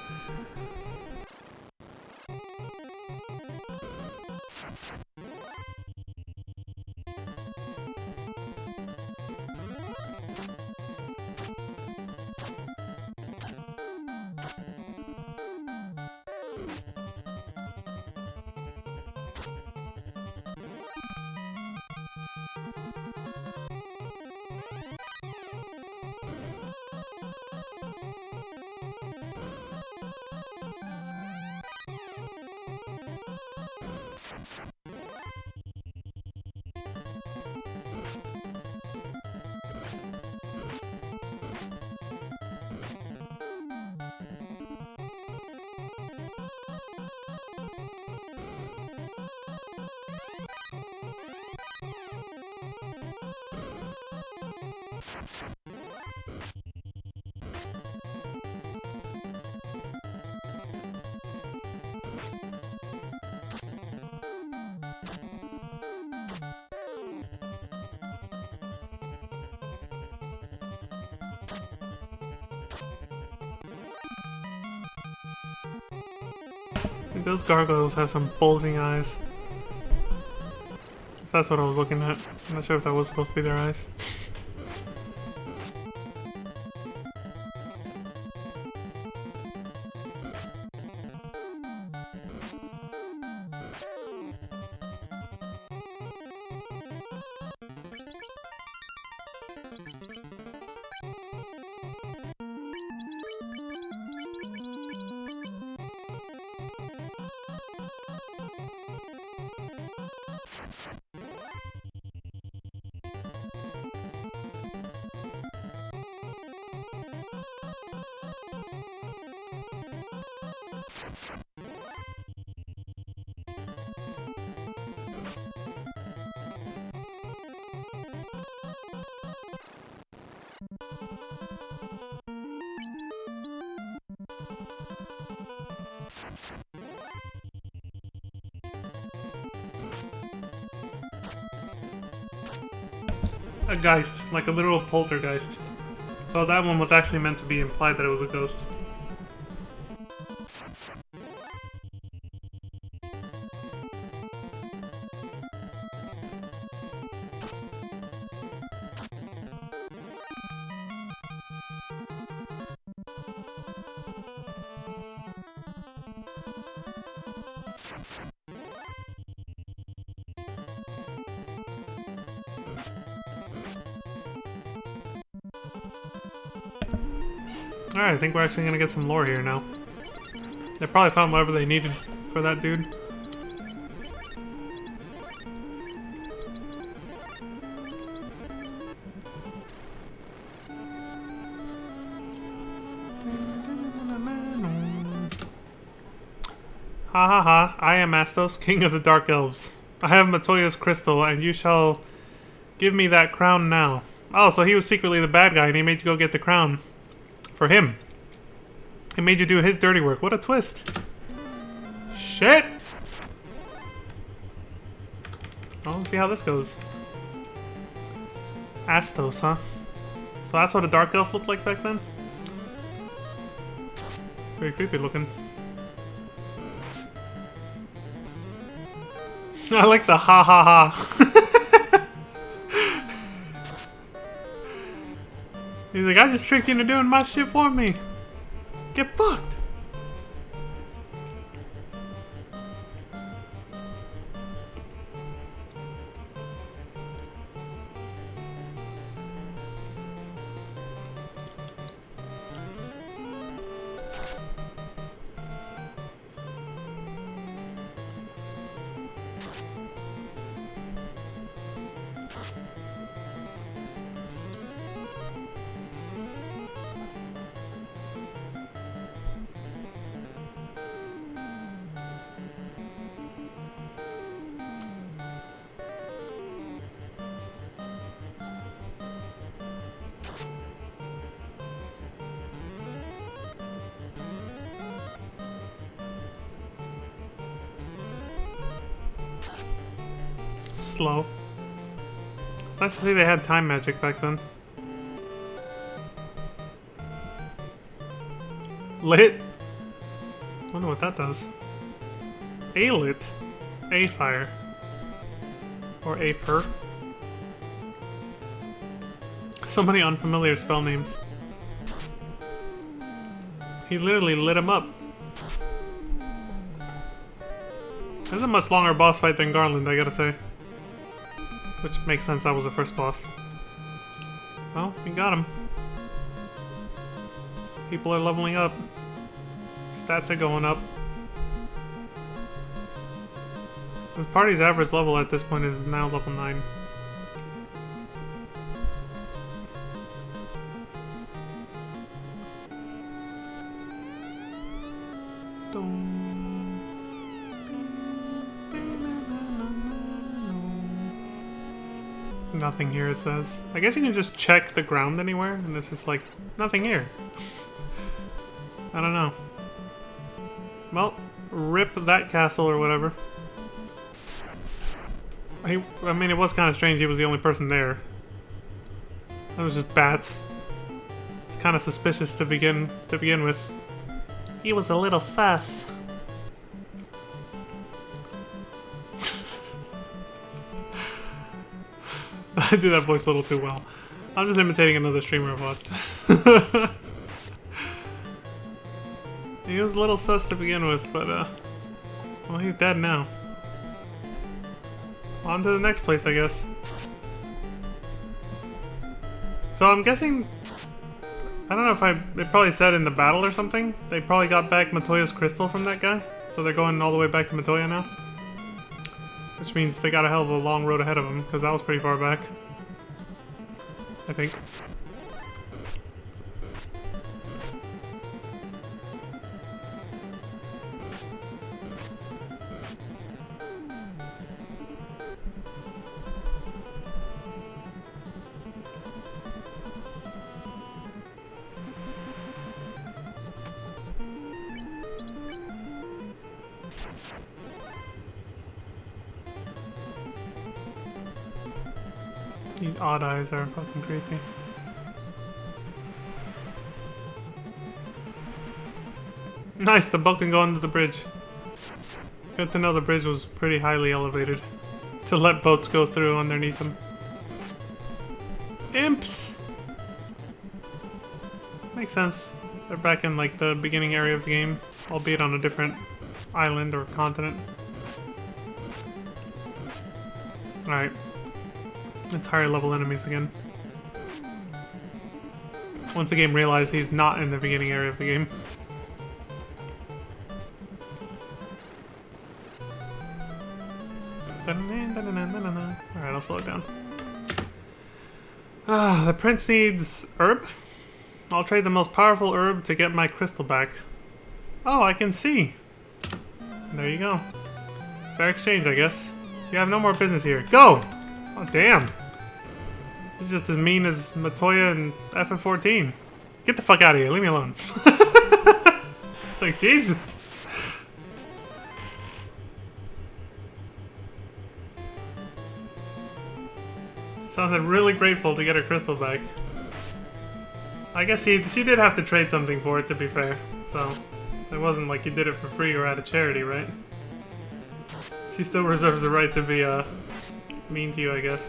Those gargoyles have some bulging eyes. So that's what I was looking at. I'm not sure if that was supposed to be their eyes. A geist, like a literal poltergeist. So that one was actually meant to be implied that it was a ghost. Alright, I think we're actually gonna get some lore here now. They probably found whatever they needed for that dude. Ha ha ha, I am Astos, king of the Dark Elves. I have Matoya's crystal, and you shall give me that crown now. Oh, so he was secretly the bad guy, and he made you go get the crown. For him. He made you do his dirty work. What a twist. Shit! Well, let's see how this goes. Astos, huh? So that's what a Dark Elf looked like back then? Very creepy looking. I like the ha ha ha. He's like, I just tricked you into doing my shit for me. Get fucked. Slow. It's nice to see they had time magic back then. Lit? Wonder what that does. A lit? A fire. Or a fur. So many unfamiliar spell names. He literally lit him up. This is a much longer boss fight than Garland, I gotta say. Which makes sense, that was the first boss. Well, we got him. People are leveling up. Stats are going up. The party's average level at this point is now level 9. Nothing here, it says. I guess you can just check the ground anywhere, and it's just like, nothing here. I don't know. Well, rip that castle or whatever. I mean, it was kind of strange he was the only person there. That was just bats. It's kind of suspicious to begin with. He was a little sus. I do that voice a little too well. I'm just imitating another streamer I've watched. He was a little sus to begin with, but, well, he's dead now. On to the next place, I guess. So I'm guessing... I don't know if it probably said in the battle or something. They probably got back Matoya's crystal from that guy. So they're going all the way back to Matoya now. Which means they got a hell of a long road ahead of them, because that was pretty far back. I think. These odd eyes are fucking creepy. Nice, the boat can go under the bridge. Good to know the bridge was pretty highly elevated to let boats go through underneath them. Imps! Makes sense. They're back in like the beginning area of the game, albeit on a different island or continent. Alright. It's higher level enemies again. Once the game realized he's not in the beginning area of the game. Alright, I'll slow it down. The prince needs herb? I'll trade the most powerful herb to get my crystal back. Oh, I can see! There you go. Fair exchange, I guess. You have no more business here. Go! Oh, damn. He's just as mean as Matoya and FF14. Get the fuck out of here. Leave me alone. It's like, Jesus. Sounded really grateful to get her crystal back. I guess she did have to trade something for it, to be fair. So, it wasn't like you did it for free or out of charity, right? She still reserves the right to be, mean to you, I guess.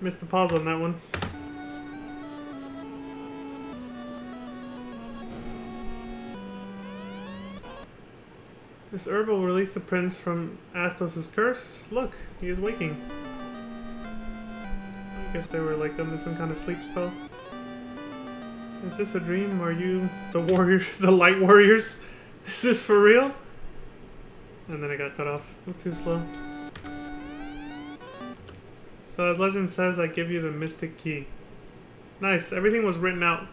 Missed the pause on that one. This herb will release the prince from Astos' curse. Look, he is waking. I guess they were like under some kind of sleep spell. Is this a dream? Are you the warriors, the light warriors? Is this for real? And then it got cut off. It was too slow. So as legend says, I give you the mystic key. Nice, everything was written out.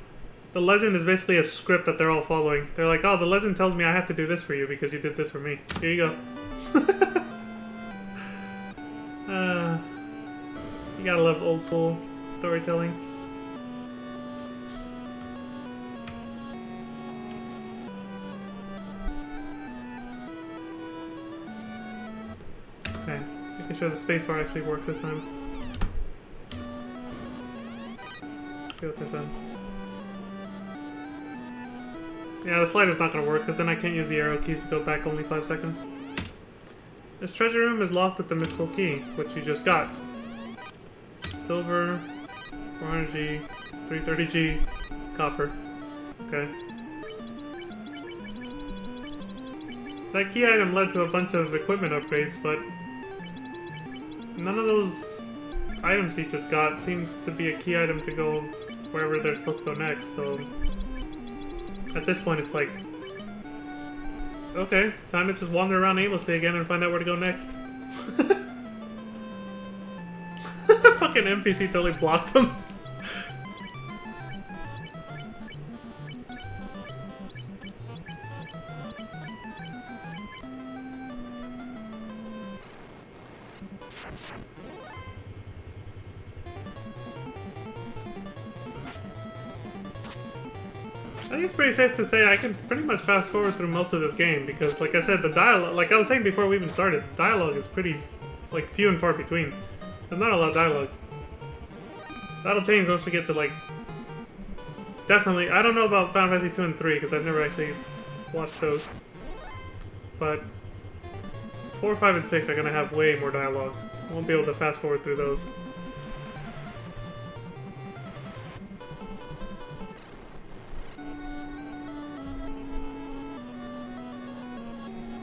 The legend is basically a script that they're all following. They're like, oh, the legend tells me I have to do this for you because you did this for me. Here you go. You gotta love old soul storytelling. Okay, making sure the spacebar actually works this time. See what this said. Yeah, the slider's not gonna work because then I can't use the arrow keys to go back only 5 seconds. This treasure room is locked with the mythical key, which you just got. Silver, 400G, 330G, copper. Okay. That key item led to a bunch of equipment upgrades, but none of those items he just got seems to be a key item to go wherever they're supposed to go next, so at this point it's like, okay, time to just wander around aimlessly again and find out where to go next. Fucking NPC totally blocked them. I think it's pretty safe to say I can pretty much fast forward through most of this game because, like I said, the dialogue, like I was saying before we even started, dialogue is pretty, like, few and far between. There's not a lot of dialogue. That'll change once we get to, like, definitely, I don't know about Final Fantasy 2 and 3 because I've never actually watched those. But 4, 5, and 6 are going to have way more dialogue. I won't be able to fast forward through those.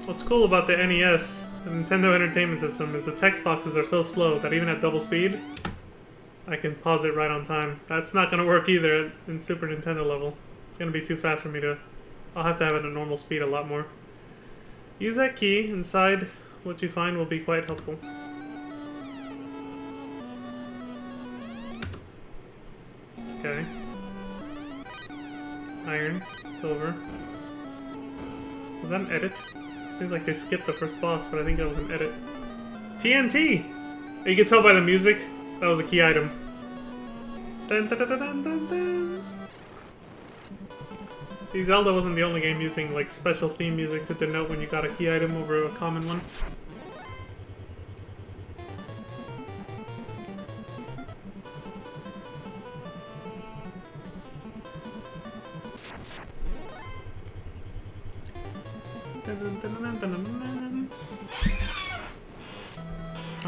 What's cool about the NES, the Nintendo Entertainment System, is the text boxes are so slow that even at double speed, I can pause it right on time. That's not going to work either in Super Nintendo level. It's going to be too fast for me to... I'll have to have it at normal speed a lot more. Use that key inside. What you find will be quite helpful. Okay. Iron. Silver. Was that an edit? Seems like they skipped the first box, but I think that was an edit. TNT! You can tell by the music, that was a key item. Dun, dun, dun, dun, dun, dun. See, Zelda wasn't the only game using like special theme music to denote when you got a key item over a common one.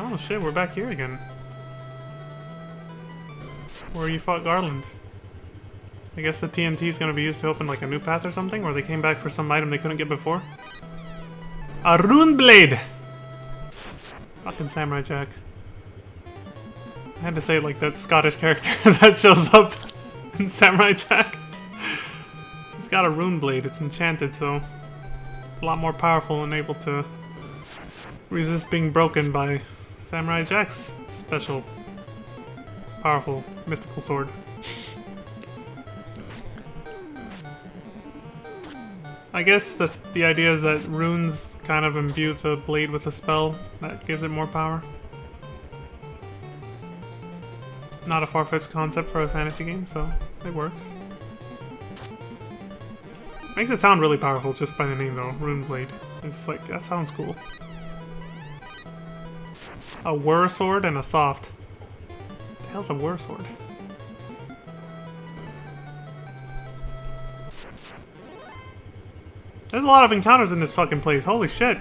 Oh shit, we're back here again. Where you fought Garland. I guess the TNT is going to be used to open like a new path or something, or they came back for some item they couldn't get before. A rune blade! Fucking Samurai Jack. I had to say it like that Scottish character that shows up in Samurai Jack. He's got a rune blade, it's enchanted, so it's a lot more powerful and able to resist being broken by Samurai Jack's special, powerful, mystical sword. I guess the idea is that runes kind of imbues a blade with a spell that gives it more power. Not a far-fetched concept for a fantasy game, so it works. Makes it sound really powerful just by the name though, Rune Blade. It's just like, that sounds cool. A whir sword and a soft. What the hell's a whir sword? There's a lot of encounters in this fucking place, holy shit!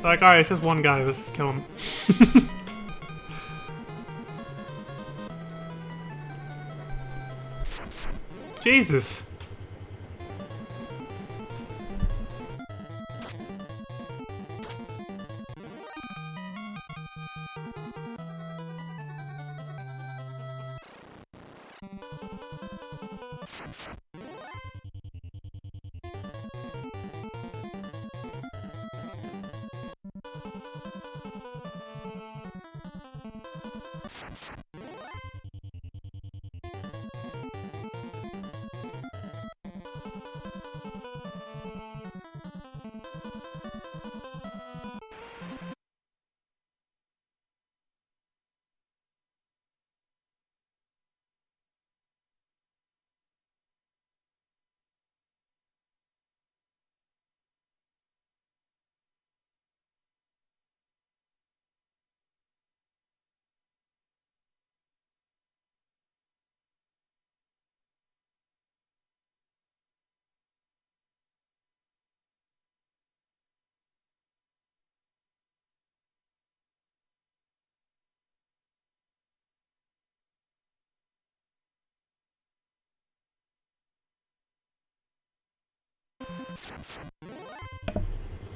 Like, alright, it's just one guy, let's just kill him. Jesus!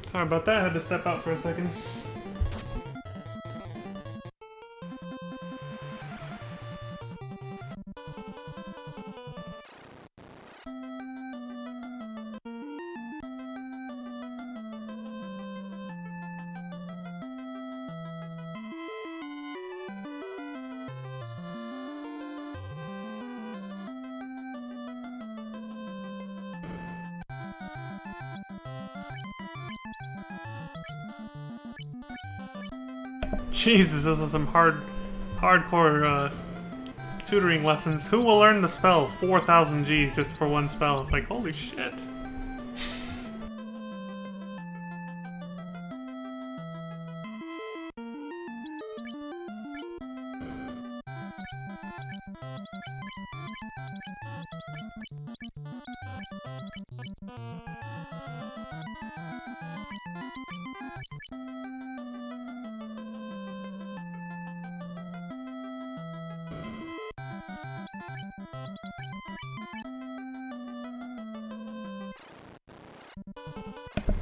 Sorry about that, I had to step out for a second. Jesus, those are some hardcore tutoring lessons. Who will learn the spell 4000 G just for one spell? It's like, holy shit.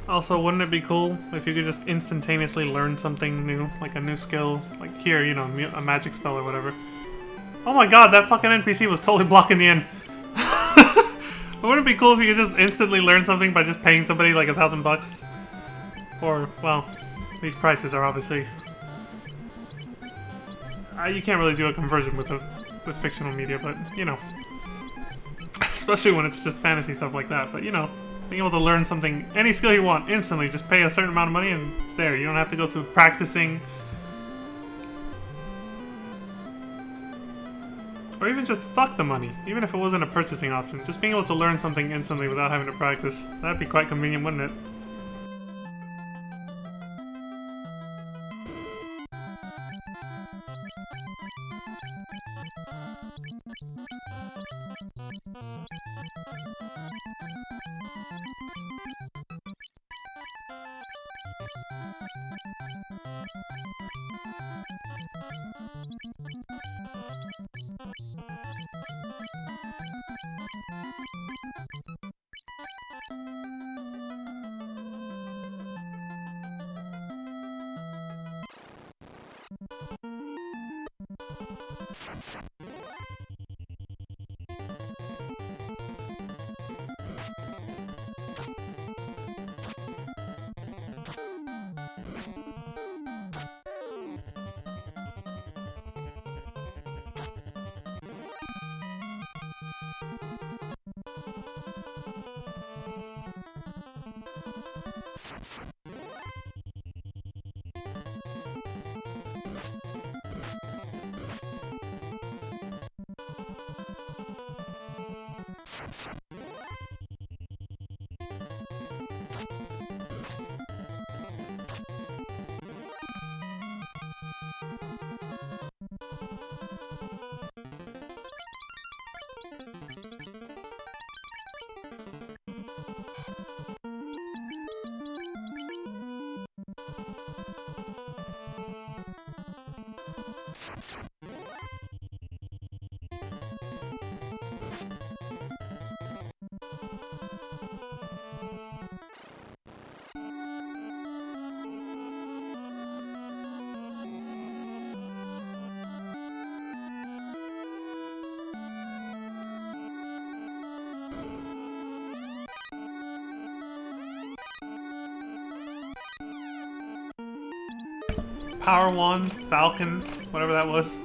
Also, wouldn't it be cool if you could just instantaneously learn something new, like a new skill, like here, you know, a magic spell or whatever. Oh my god, that fucking NPC was totally blocking the end. Wouldn't it be cool if you could just instantly learn something by just paying somebody like $1,000? Or, well, these prices are obviously... you can't really do a conversion with fictional media, but, you know. Especially when it's just fantasy stuff like that, but, you know. Being able to learn something, any skill you want, instantly, just pay a certain amount of money and it's there. You don't have to go through practicing. Or even just fuck the money, even if it wasn't a purchasing option. Just being able to learn something instantly without having to practice. That'd be quite convenient, wouldn't it? Power Wand, Falcon, whatever that was.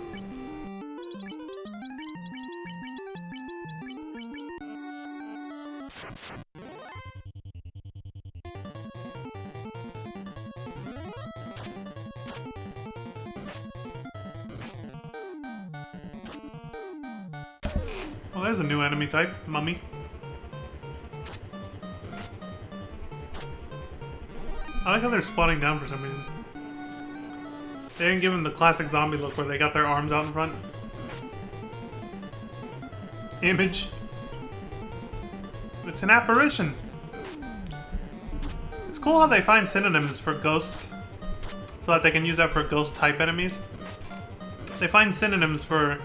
Well, there's a new enemy type, Mummy. I like how they're squatting down for some reason. They didn't give him the classic zombie look where they got their arms out in front. Image. It's an apparition. It's cool how they find synonyms for ghosts so that they can use that for ghost type enemies. They find synonyms for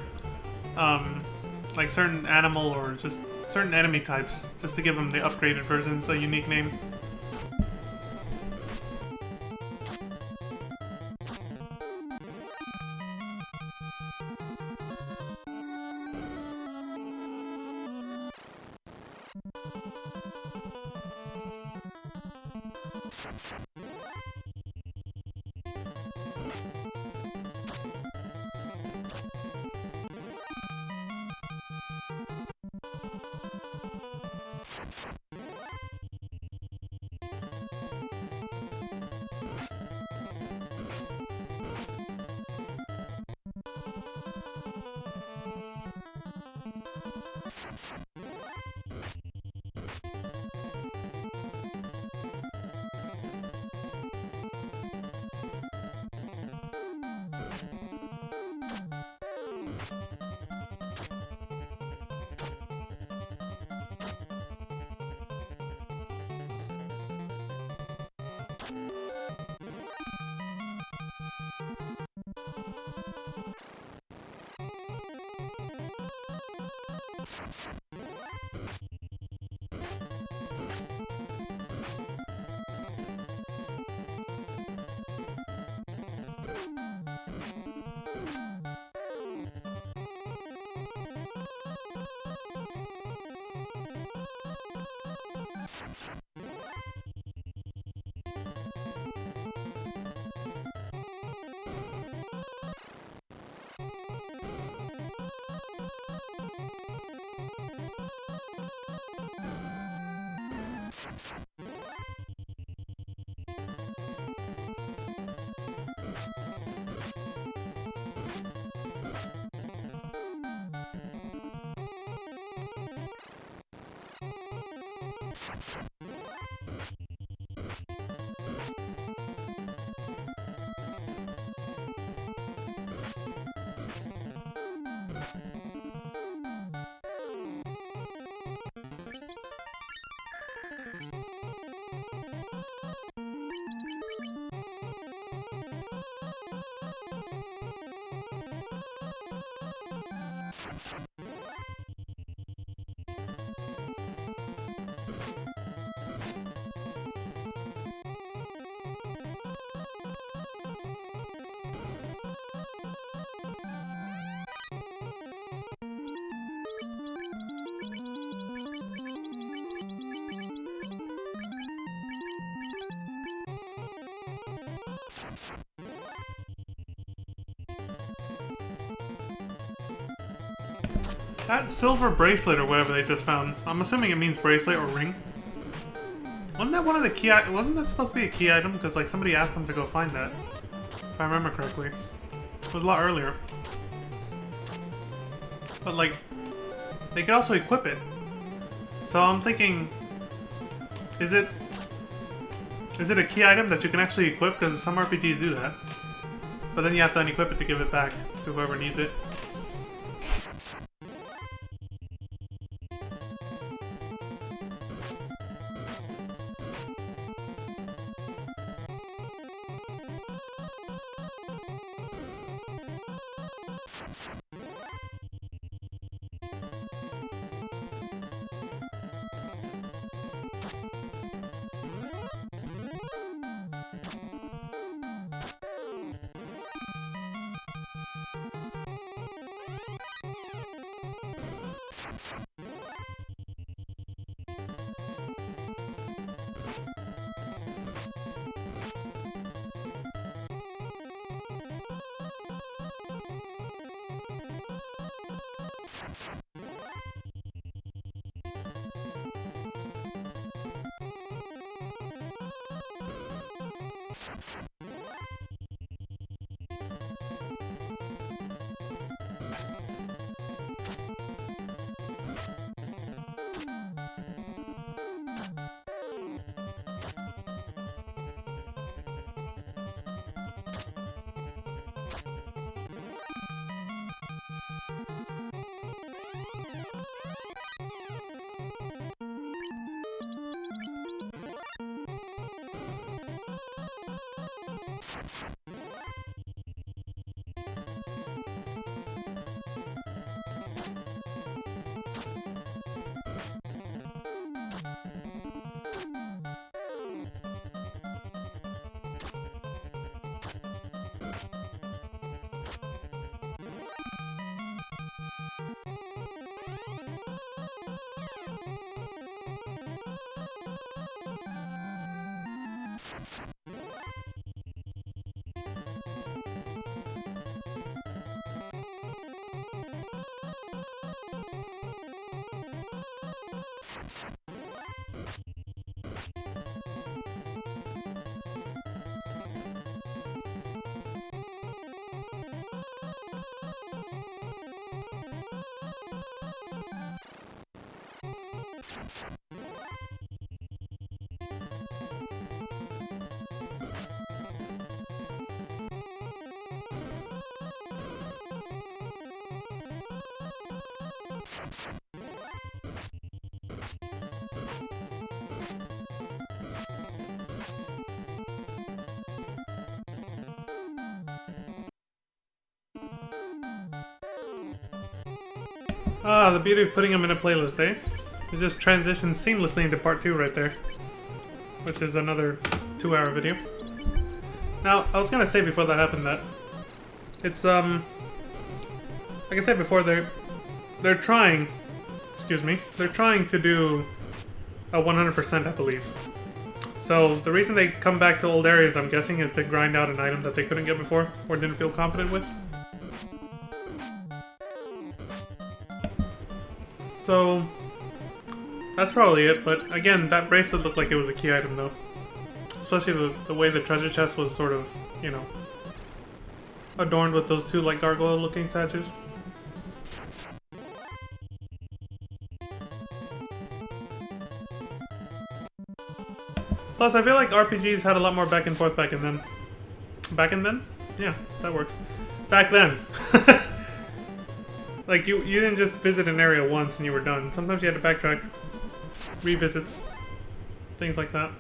like certain animal or just certain enemy types just to give them the upgraded version, so unique name. That silver bracelet or whatever they just found, I'm assuming it means bracelet or ring. Wasn't that one of the key? Wasn't that supposed to be a key item? Because like somebody asked them to go find that, if I remember correctly. It was a lot earlier. But like, they could also equip it. So I'm thinking, is it a key item that you can actually equip? Because some RPGs do that. But then you have to unequip it to give it back to whoever needs it. Ah, the beauty of putting them in a playlist, eh? It just transitions seamlessly into part 2 right there. Which is another 2-hour video. Now, I was gonna say before that happened that it's, like I said before, they're trying, excuse me, they're trying to do 100%, I believe. So the reason they come back to old areas, I'm guessing, is to grind out an item that they couldn't get before or didn't feel confident with. So that's probably it. But again, that bracelet looked like it was a key item, though. Especially the way the treasure chest was sort of, you know, adorned with those two like gargoyle-looking statues. Plus, I feel like RPGs had a lot more back and forth back in then. Back in then? Yeah, that works. Back then. Like, you didn't just visit an area once and you were done. Sometimes you had to backtrack. Revisits. Things like that.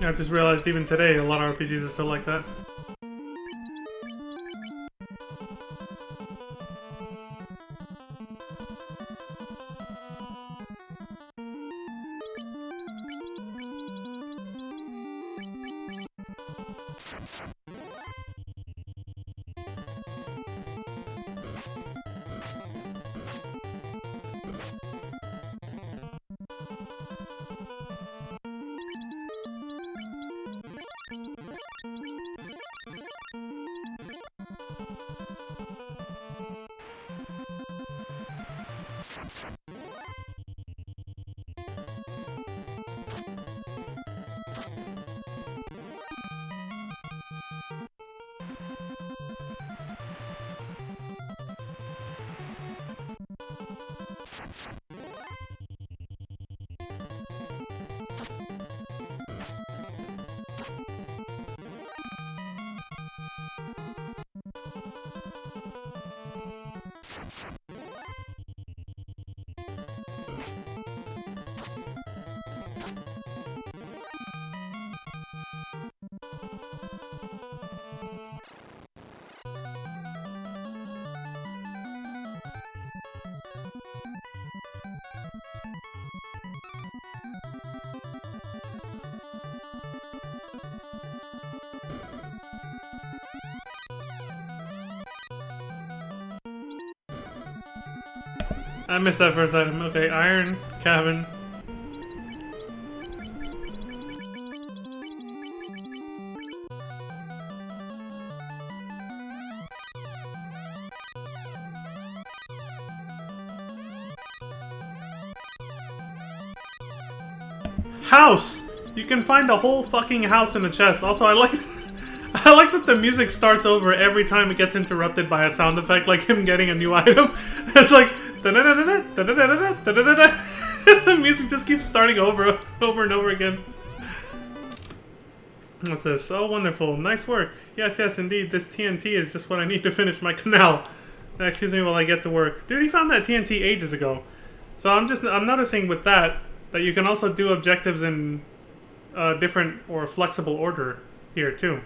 I just realized even today a lot of RPGs are still like that. I missed that first item. Okay, iron, cabin. House! You can find a whole fucking house in the chest. Also, I like that the music starts over every time it gets interrupted by a sound effect, like him getting a new item. It's like the music just keeps starting over and over again. What's this? Oh, wonderful. Nice work. Yes, yes, indeed. This TNT is just what I need to finish my canal. Excuse me while I get to work. Dude, he found that TNT ages ago. So I'm noticing with that you can also do objectives in different or flexible order here too.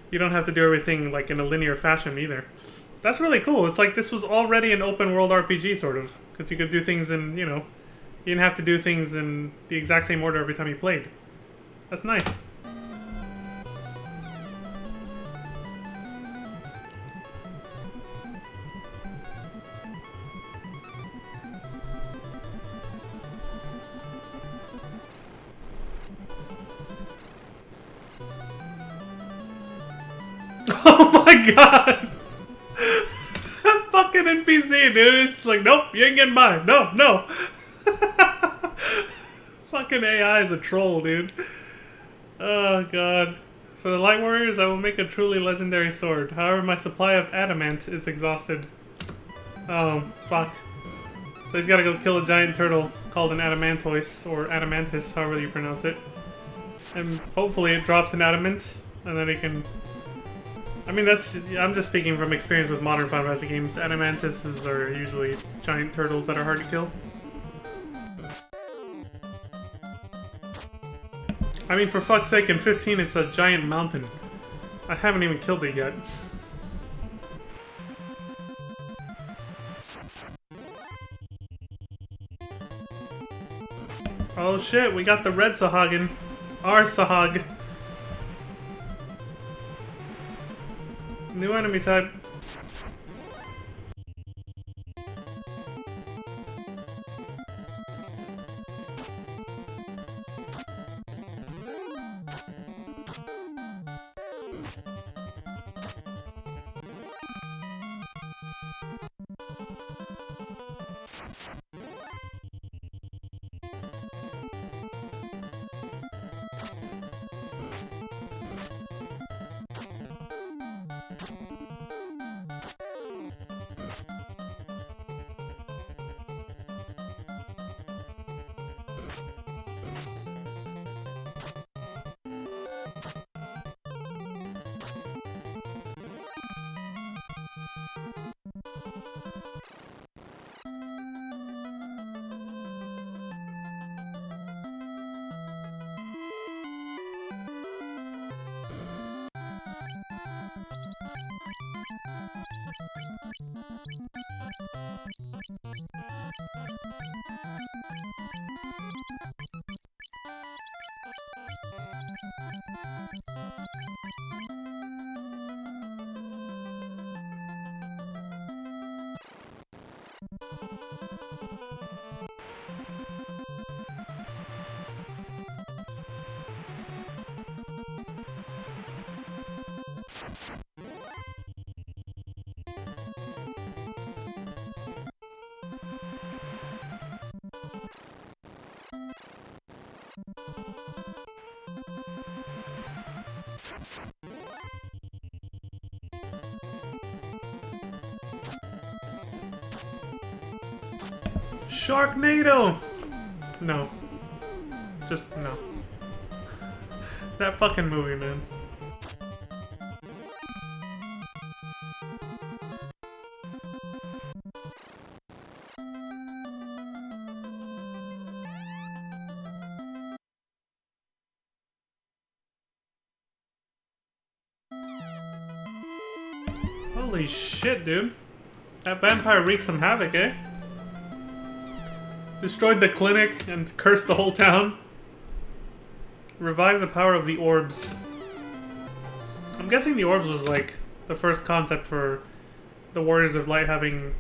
You don't have to do everything like in a linear fashion either. That's really cool. It's like this was already an open world RPG sort of, because you could do things in, you know, you didn't have to do things in the exact same order every time you played. That's nice. Oh my god! That fucking NPC, dude. It's like, nope, you ain't getting by. No, no. Fucking AI is a troll, dude. Oh god. For the Light Warriors, I will make a truly legendary sword. However, my supply of adamant is exhausted. Oh, fuck. So he's gotta go kill a giant turtle called an adamantoise, or adamantis, however you pronounce it. And hopefully it drops an adamant, and then he can... I mean, I'm just speaking from experience with modern Final Fantasy games. Adamantises are usually giant turtles that are hard to kill. I mean, for fuck's sake, in 15 it's a giant mountain. I haven't even killed it yet. Oh shit, we got the red Sahagin. Our Sahag. New enemy type. Sharknado! No. Just no. That fucking movie, man. Holy shit, dude. That vampire wreaked some havoc, eh? Destroyed the clinic and cursed the whole town. Revived the power of the orbs. I'm guessing the orbs was like the first concept for the Warriors of Light having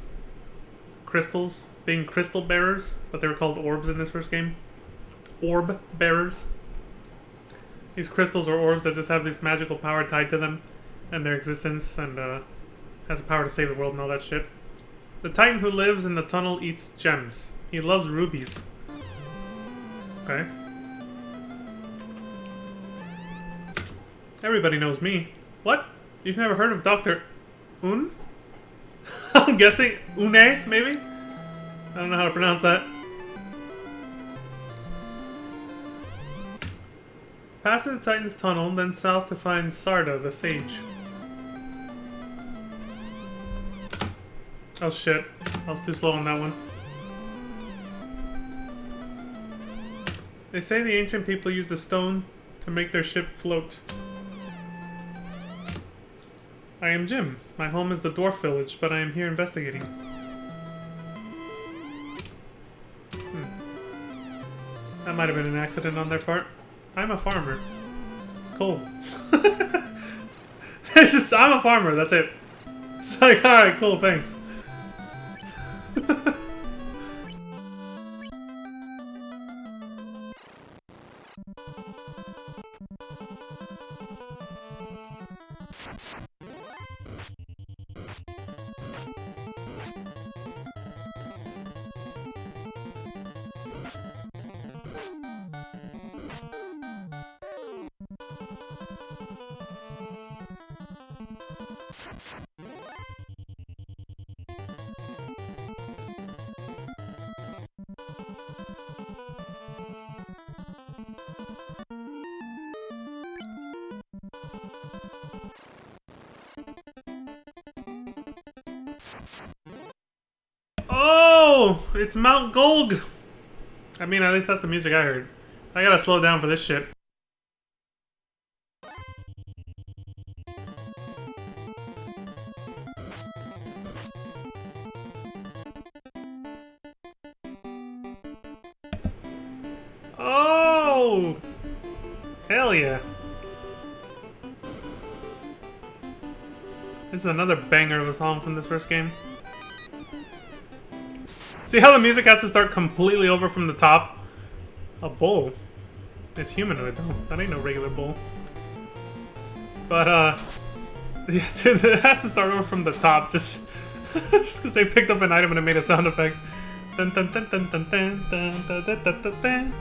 crystals, being crystal bearers, but they were called orbs in this first game. Orb bearers. These crystals or orbs that just have this magical power tied to them and their existence, and has the power to save the world and all that shit. The Titan who lives in the tunnel eats gems. He loves rubies. Okay. Everybody knows me. What? You've never heard of Dr. Un? I'm guessing Une, maybe? I don't know how to pronounce that. Pass through the Titan's tunnel, then south to find Sarda, the sage. Oh shit. I was too slow on that one. They say the ancient people used a stone to make their ship float. I am Jim. My home is the dwarf village, but I am here investigating. That might have been an accident on their part. I'm a farmer. Cool. It's just, I'm a farmer, that's it. It's like, alright, cool, thanks. Oh, it's Mount Golg. I mean, at least that's the music I heard. I gotta slow down for this shit. Hell yeah. This is another banger of a song from this first game. See how the music has to start completely over from the top? A bull. It's humanoid though. That ain't no regular bull. But yeah, dude, it has to start over from the top just because they picked up an item and it made a sound effect. Dun, dun, dun, dun, dun, dun, dun, dun, dun, dun, dun, dun.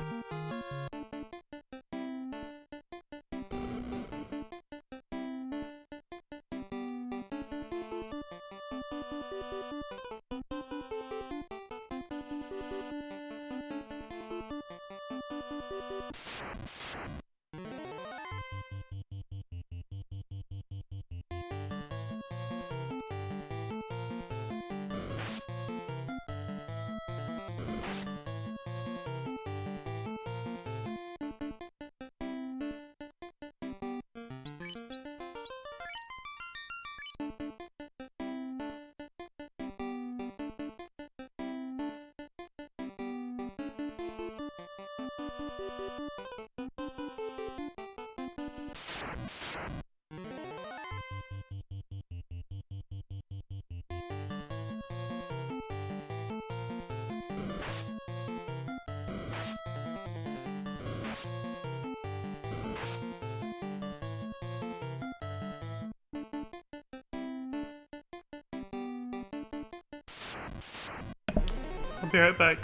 I'll be right back.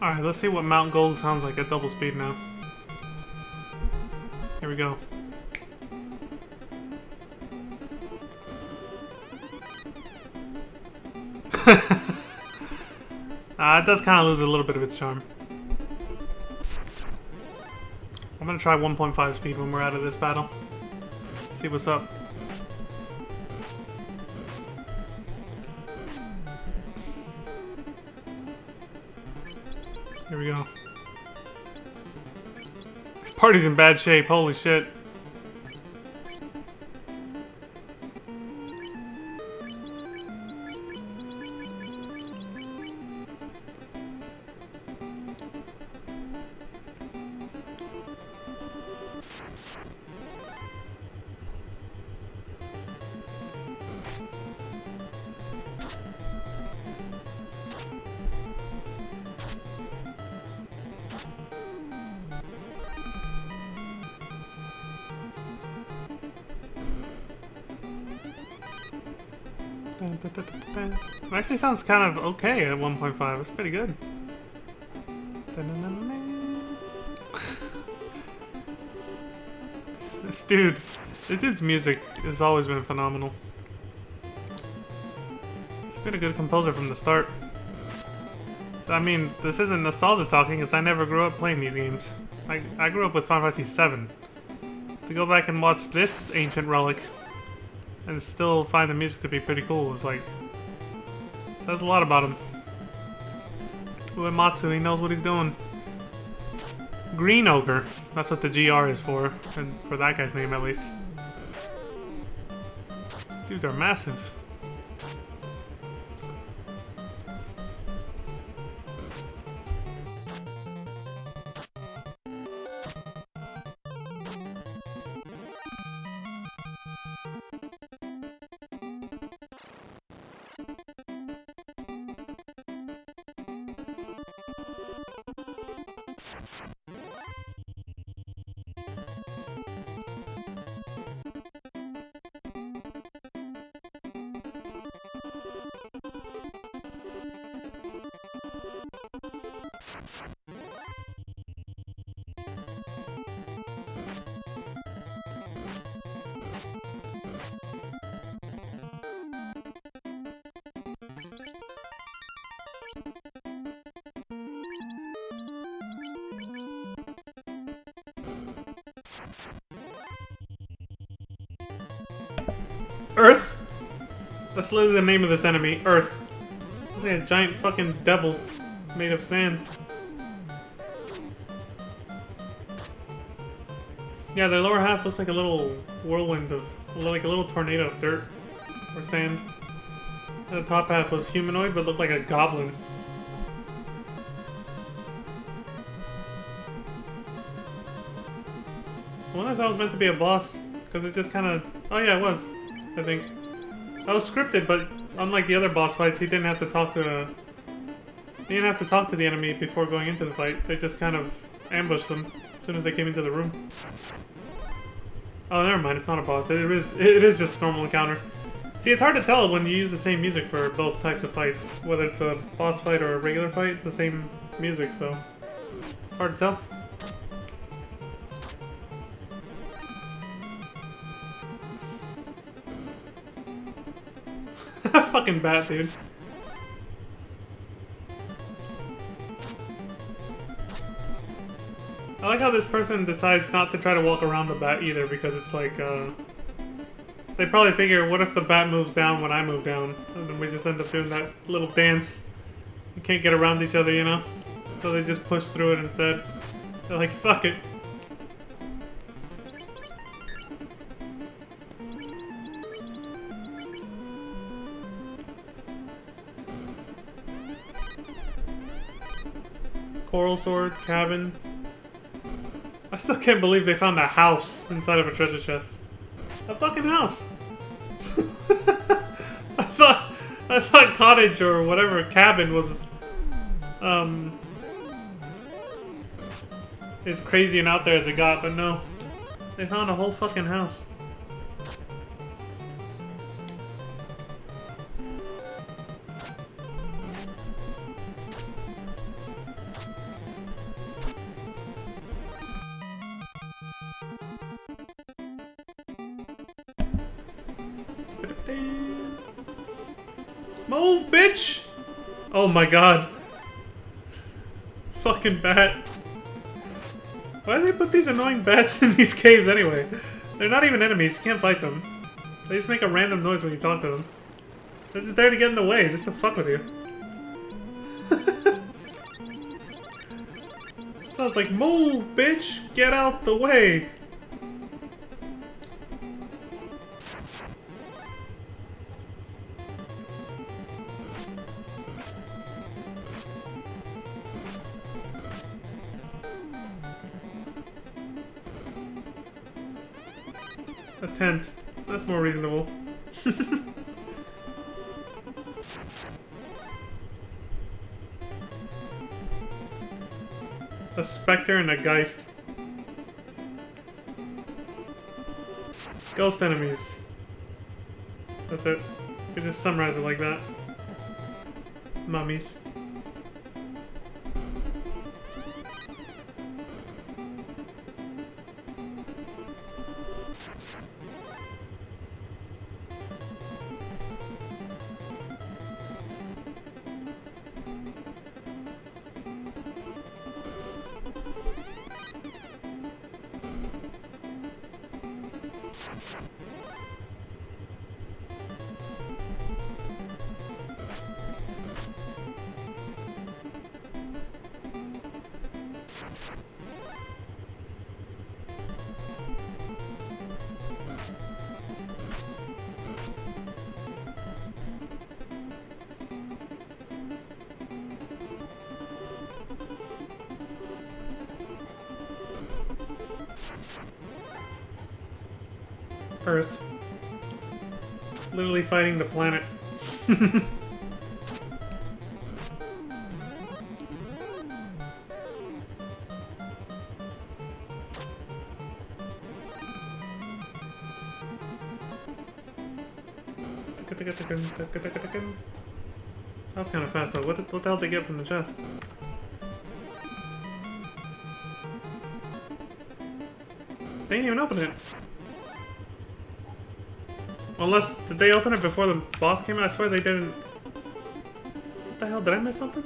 Alright, let's see what Mount Gold sounds like at double speed now. Here we go. It does kind of lose a little bit of its charm. I'm gonna try 1.5 speed when we're out of this battle. See what's up. Here we go. This party's in bad shape, holy shit. It actually sounds kind of okay at 1.5. It's pretty good. This dude's music has always been phenomenal. He's been a good composer from the start. So, I mean, this isn't nostalgia talking, because I never grew up playing these games. I grew up with Final Fantasy VII. To go back and watch this ancient relic and still find the music to be pretty cool is like... says a lot about him. Uematsu, he knows what he's doing. Green Ogre. That's what the GR is for. And for that guy's name, at least. Dudes are massive. Earth? That's literally the name of this enemy, Earth. It's like a giant fucking devil made of sand. Yeah, their lower half looks like a little whirlwind of, like a little tornado of dirt or sand. And the top half was humanoid but looked like a goblin. One I thought was meant to be a boss, because it just kind of... oh yeah, it was. I think. That was scripted, but unlike the other boss fights, he didn't have to talk to the enemy before going into the fight. They just kind of ambushed them as soon as they came into the room. Oh, never mind. It's not a boss. It is just a normal encounter. See, it's hard to tell when you use the same music for both types of fights. Whether it's a boss fight or a regular fight, it's the same music, so... hard to tell. Fucking bat, dude. I like how this person decides not to try to walk around the bat either, because it's like, they probably figure, what if the bat moves down when I move down? And then we just end up doing that little dance. You can't get around each other, you know? So they just push through it instead. They're like, fuck it. Coral sword, cabin. I still can't believe they found a house inside of a treasure chest. A fucking house! I thought cottage or whatever, cabin was, as crazy and out there as it got, but no. They found a whole fucking house. Move, bitch! Oh my god. Fucking bat. Why do they put these annoying bats in these caves anyway? They're not even enemies, you can't fight them. They just make a random noise when you talk to them. They're just there to get in the way, just to fuck with you. Sounds like, move, bitch! Get out the way! A tent. That's more reasonable. A specter and a geist. Ghost enemies. That's it. could just summarize it like that. Mummies. Earth. Literally fighting the planet. That was kind of fast though. What the hell did they get from the chest? They didn't even open it. Unless, did they open it before the boss came in? I swear they didn't. What the hell, did I miss something?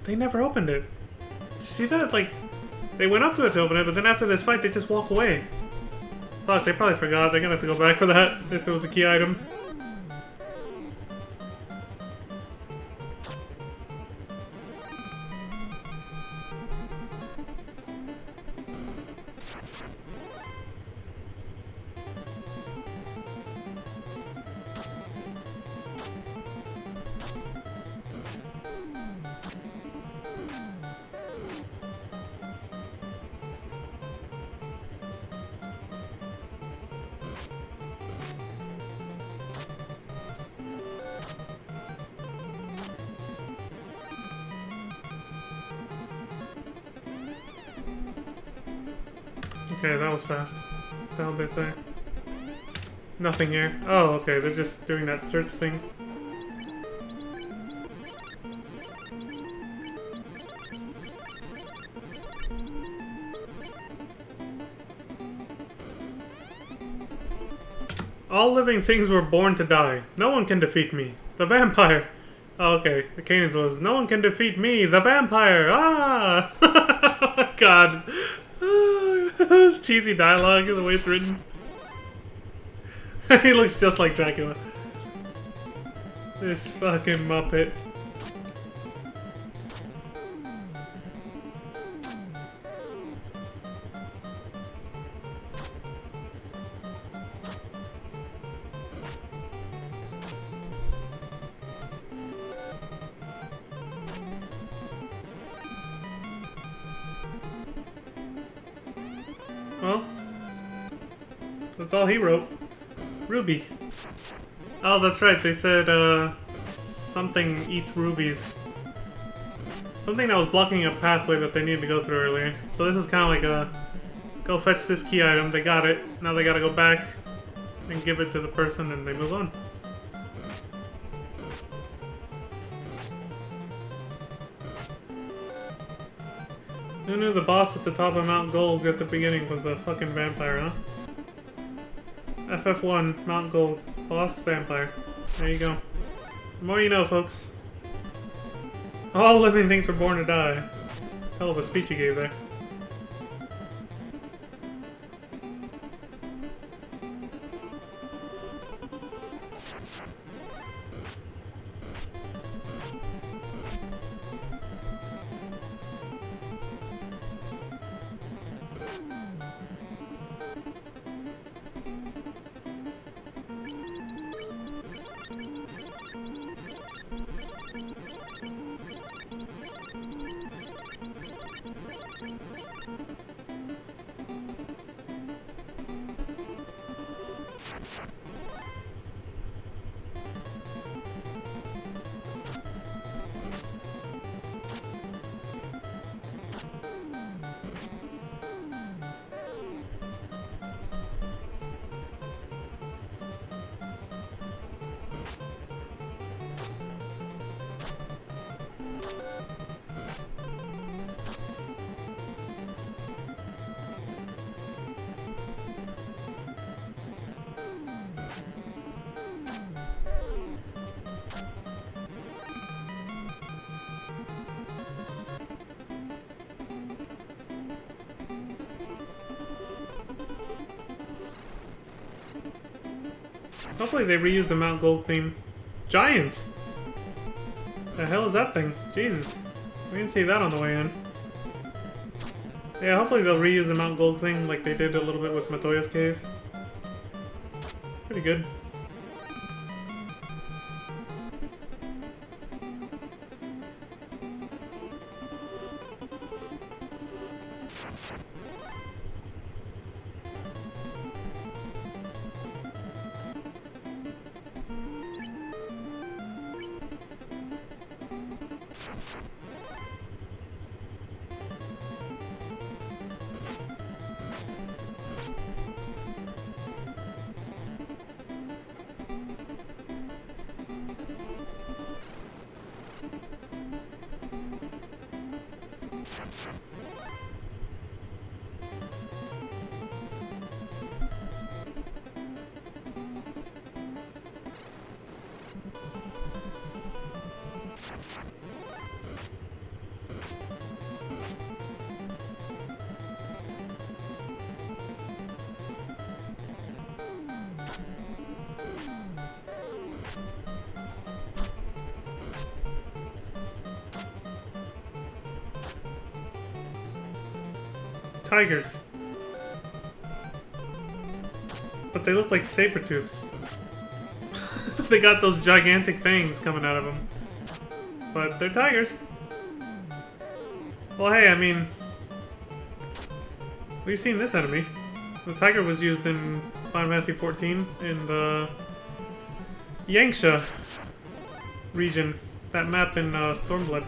They never opened it. Did you see that? Like, they went up to it to open it, but then after this fight, they just walk away. Fuck, they probably forgot. They're gonna have to go back for that if it was a key item. Okay, that was fast. What the hell did they say? Nothing here. Oh, okay, they're just doing that search thing. All living things were born to die. No one can defeat me. The vampire. Oh, okay, the cadence was, no one can defeat me, the vampire! Ah! Oh my god. This cheesy dialogue, the way it's written. He looks just like Dracula. This fucking Muppet. Well, that's all he wrote. Ruby. Oh, that's right. They said, something eats rubies. Something that was blocking a pathway that they needed to go through earlier. So this is kind of like a, go fetch this key item. They got it. Now they gotta go back and give it to the person and they move on. Who knew the boss at the top of Mount Gold at the beginning was a fucking vampire, huh? FF1, Mount Gold, boss, vampire. There you go. The more you know, folks. All living things were born to die. Hell of a speech you gave there. Hopefully they reuse the Mount Gold theme. Giant! The hell is that thing? Jesus. We didn't see that on the way in. Yeah, hopefully they'll reuse the Mount Gold thing like they did a little bit with Matoya's Cave. It's pretty good. Tigers. But they look like saber-tooths. They got those gigantic fangs coming out of them. But they're tigers. Well, hey, I mean... we've seen this enemy. The tiger was used in Final Fantasy XIV in the Yanxia region. That map in Stormblood.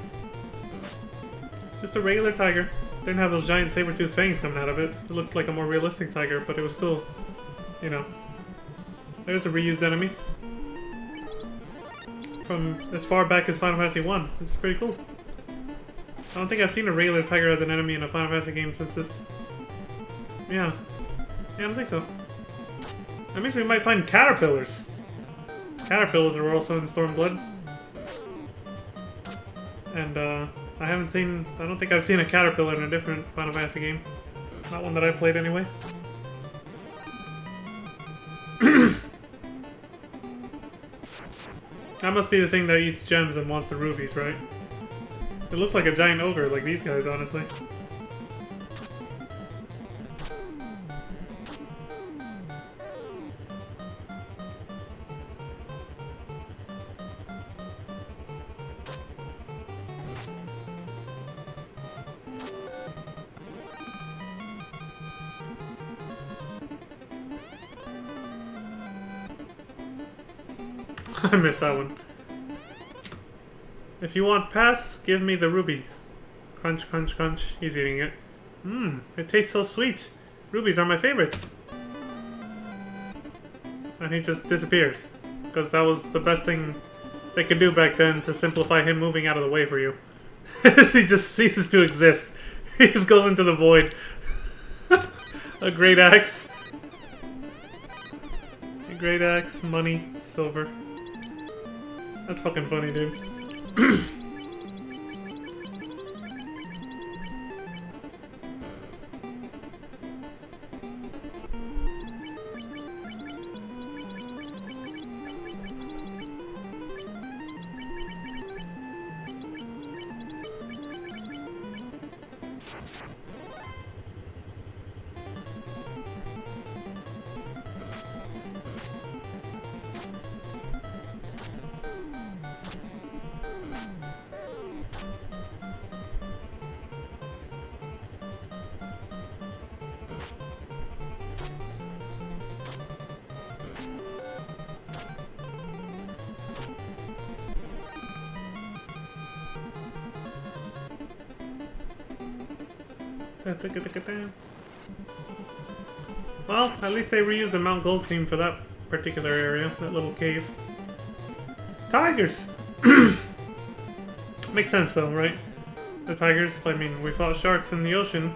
Just a regular tiger. Didn't have those giant saber-tooth fangs coming out of it. It looked like a more realistic tiger, but it was still, you know... There's a reused enemy. From as far back as Final Fantasy 1, which is pretty cool. I don't think I've seen a regular tiger as an enemy in a Final Fantasy game since this. Yeah. Yeah, I don't think so. That means we might find caterpillars. Caterpillars are also in Stormblood. And, I haven't seen... I don't think I've seen a caterpillar in a different Final Fantasy game. Not one that I played anyway. That must be the thing that eats gems and wants the rubies, right? It looks like a giant ogre, like these guys, honestly. I missed that one. If you want pass, give me the ruby. Crunch, crunch, crunch. He's eating it. Mmm, it tastes so sweet. Rubies are my favorite. And he just disappears. Because that was the best thing they could do back then to simplify him moving out of the way for you. He just ceases to exist. He just goes into the void. A great axe. A great axe, money, silver. That's fucking funny, dude. Well, at least they reused the Mount Gold theme for that particular area, that little cave. Tigers! Makes sense though, right? The tigers, I mean, we fought sharks in the ocean.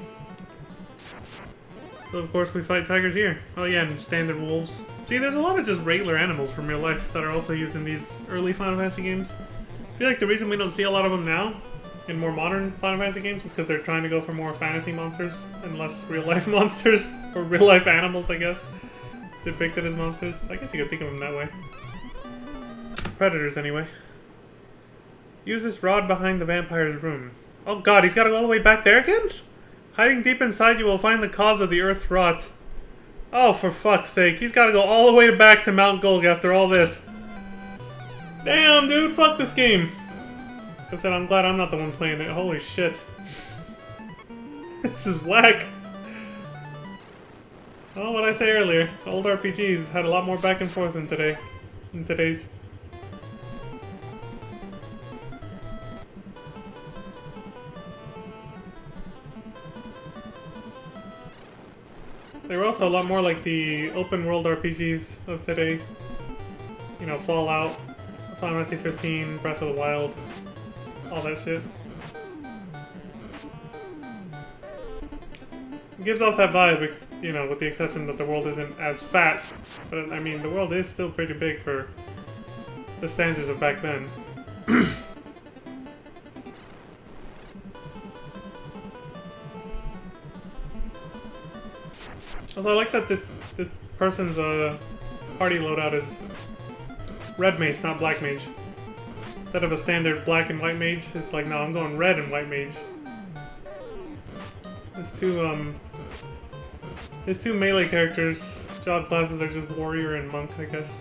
So of course we fight tigers here. Oh yeah, and standard wolves. See, there's a lot of just regular animals from real life that are also used in these early Final Fantasy games. I feel like the reason we don't see a lot of them now in more modern Final Fantasy games is because they're trying to go for more fantasy monsters and less real-life monsters. Or real-life animals, I guess. depicted as monsters. I guess you could think of them that way. Predators, anyway. Use this rod behind the vampire's room. Oh god, he's gotta go all the way back there again? Hiding deep inside you will find the cause of the Earth's rot. Oh, for fuck's sake. He's gotta go all the way back to Mount Gulg after all this. Damn, dude, fuck this game. I said, I'm glad I'm not the one playing it. Holy shit. This is whack. Oh, what I say earlier. Old RPGs had a lot more back and forth than today's. They were also a lot more like the open world RPGs of today. You know, Fallout, Final Fantasy 15, Breath of the Wild, all that shit. It gives off that vibe, you know, with the exception that the world isn't as fat. But, I mean, the world is still pretty big for the standards of back then. Also, I like that this person's party loadout is red mage, not black mage. Instead of a standard black and white mage, it's like, no, I'm going red and white mage. His two melee characters, job classes are just warrior and monk, I guess.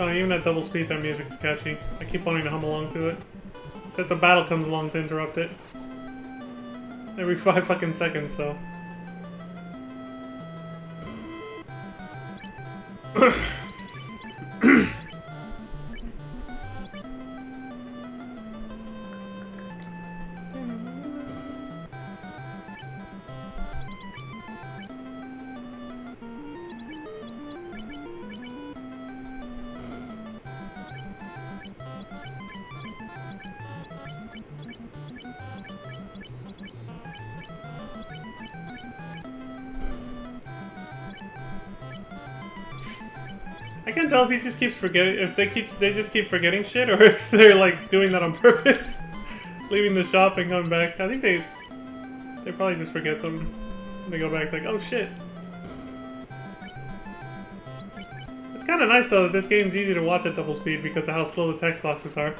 Oh, even at double speed, that music is catchy. I keep wanting to hum along to it. But the battle comes along to interrupt it. Every 5 fucking seconds, so. I can't tell if he just keeps forgetting, if they just keep forgetting shit, or if they're like doing that on purpose, leaving the shop and coming back. I think they probably just forget something. They go back like, oh shit. It's kind of nice though that this game's easy to watch at double speed because of how slow the text boxes are.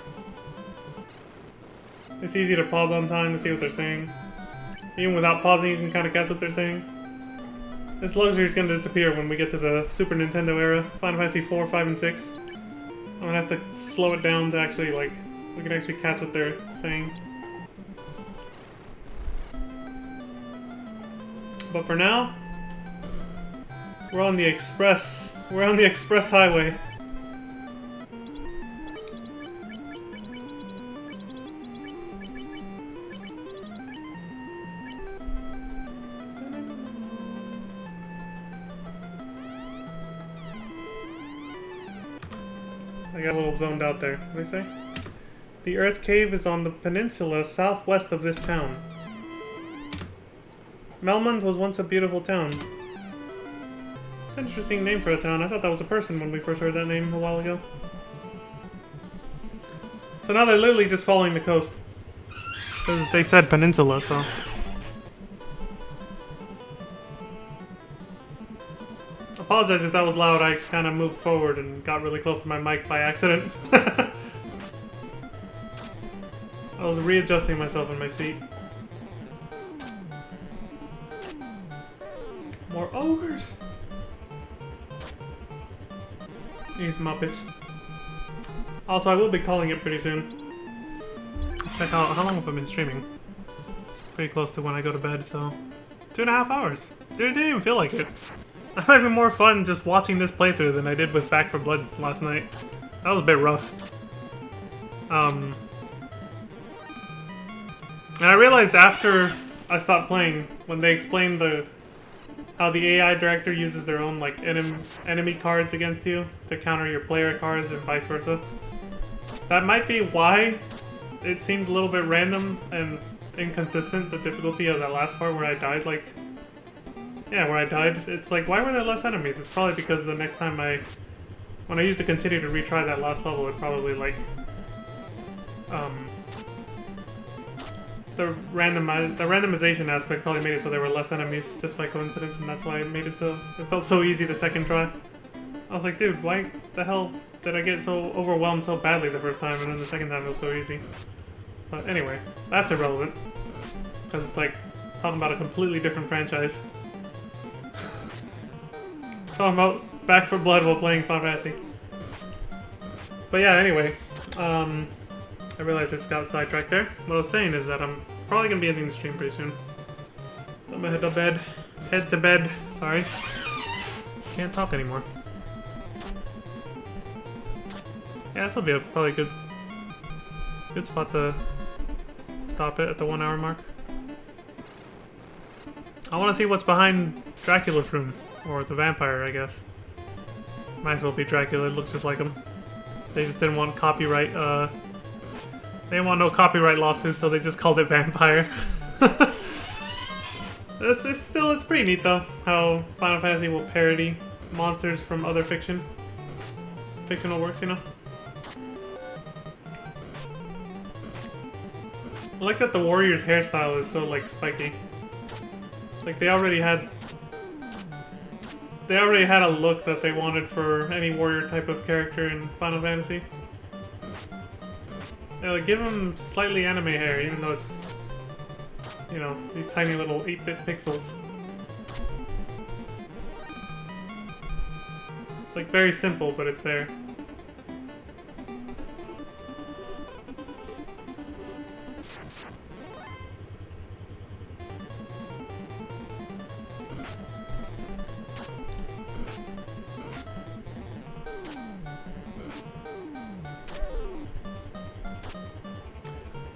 It's easy to pause on time to see what they're saying. Even without pausing, you can kind of catch what they're saying. This luxury is going to disappear when we get to the Super Nintendo era. Final Fantasy 4, 5, and 6. I'm going to have to slow it down to actually, like, so we can actually catch what they're saying. But for now, we're on the express highway. I got a little zoned out there. What did I say? The Earth Cave is on the peninsula southwest of this town. Melmond was once a beautiful town. It's an interesting name for a town. I thought that was a person when we first heard that name a while ago. So now they're literally just following the coast. Because they said peninsula, so... Apologize if that was loud, I kind of moved forward and got really close to my mic by accident. I was readjusting myself in my seat. More ogres! These Muppets. Also, I will be calling it pretty soon. Check out how long have I been streaming? It's pretty close to when I go to bed, so... 2.5 hours. Dude, it didn't even feel like it. I'm having more fun just watching this playthrough than I did with Back 4 Blood last night. That was a bit rough. And I realized after I stopped playing, when they explained how the AI director uses their own like enemy cards against you to counter your player cards and vice versa. That might be why it seemed a little bit random and inconsistent, the difficulty of that last part where I died like... Yeah, where I died. It's like, why were there less enemies? It's probably because the next time when I used to continue to retry that last level, it probably, like, the randomization aspect probably made it so there were less enemies just by coincidence, and that's why it made it so it felt so easy the second try. I was like, dude, why the hell did I get so overwhelmed so badly the first time, and then the second time it was so easy? But anyway, that's irrelevant, because it's like talking about a completely different franchise. Talking about Back 4 Blood while playing Final Fantasy. But yeah, anyway, I realized I just got sidetracked there. What I was saying is that I'm probably gonna be ending the stream pretty soon. I'm gonna head to bed. Head to bed. Sorry. Can't talk anymore. Yeah, this will be probably a good spot to stop it at the 1 hour mark. I want to see what's behind Dracula's room. Or the vampire, I guess. Might as well be Dracula, it looks just like him. They just didn't want copyright, they didn't want no copyright lawsuits, so they just called it Vampire. It's pretty neat though, how Final Fantasy will parody monsters from other fictional works, you know? I like that the warrior's hairstyle is so, like, spiky. Like, they already had a look that they wanted for any warrior type of character in Final Fantasy. Yeah, like, give him slightly anime hair, even though it's, you know, these tiny little 8-bit pixels. It's like very simple, but it's there.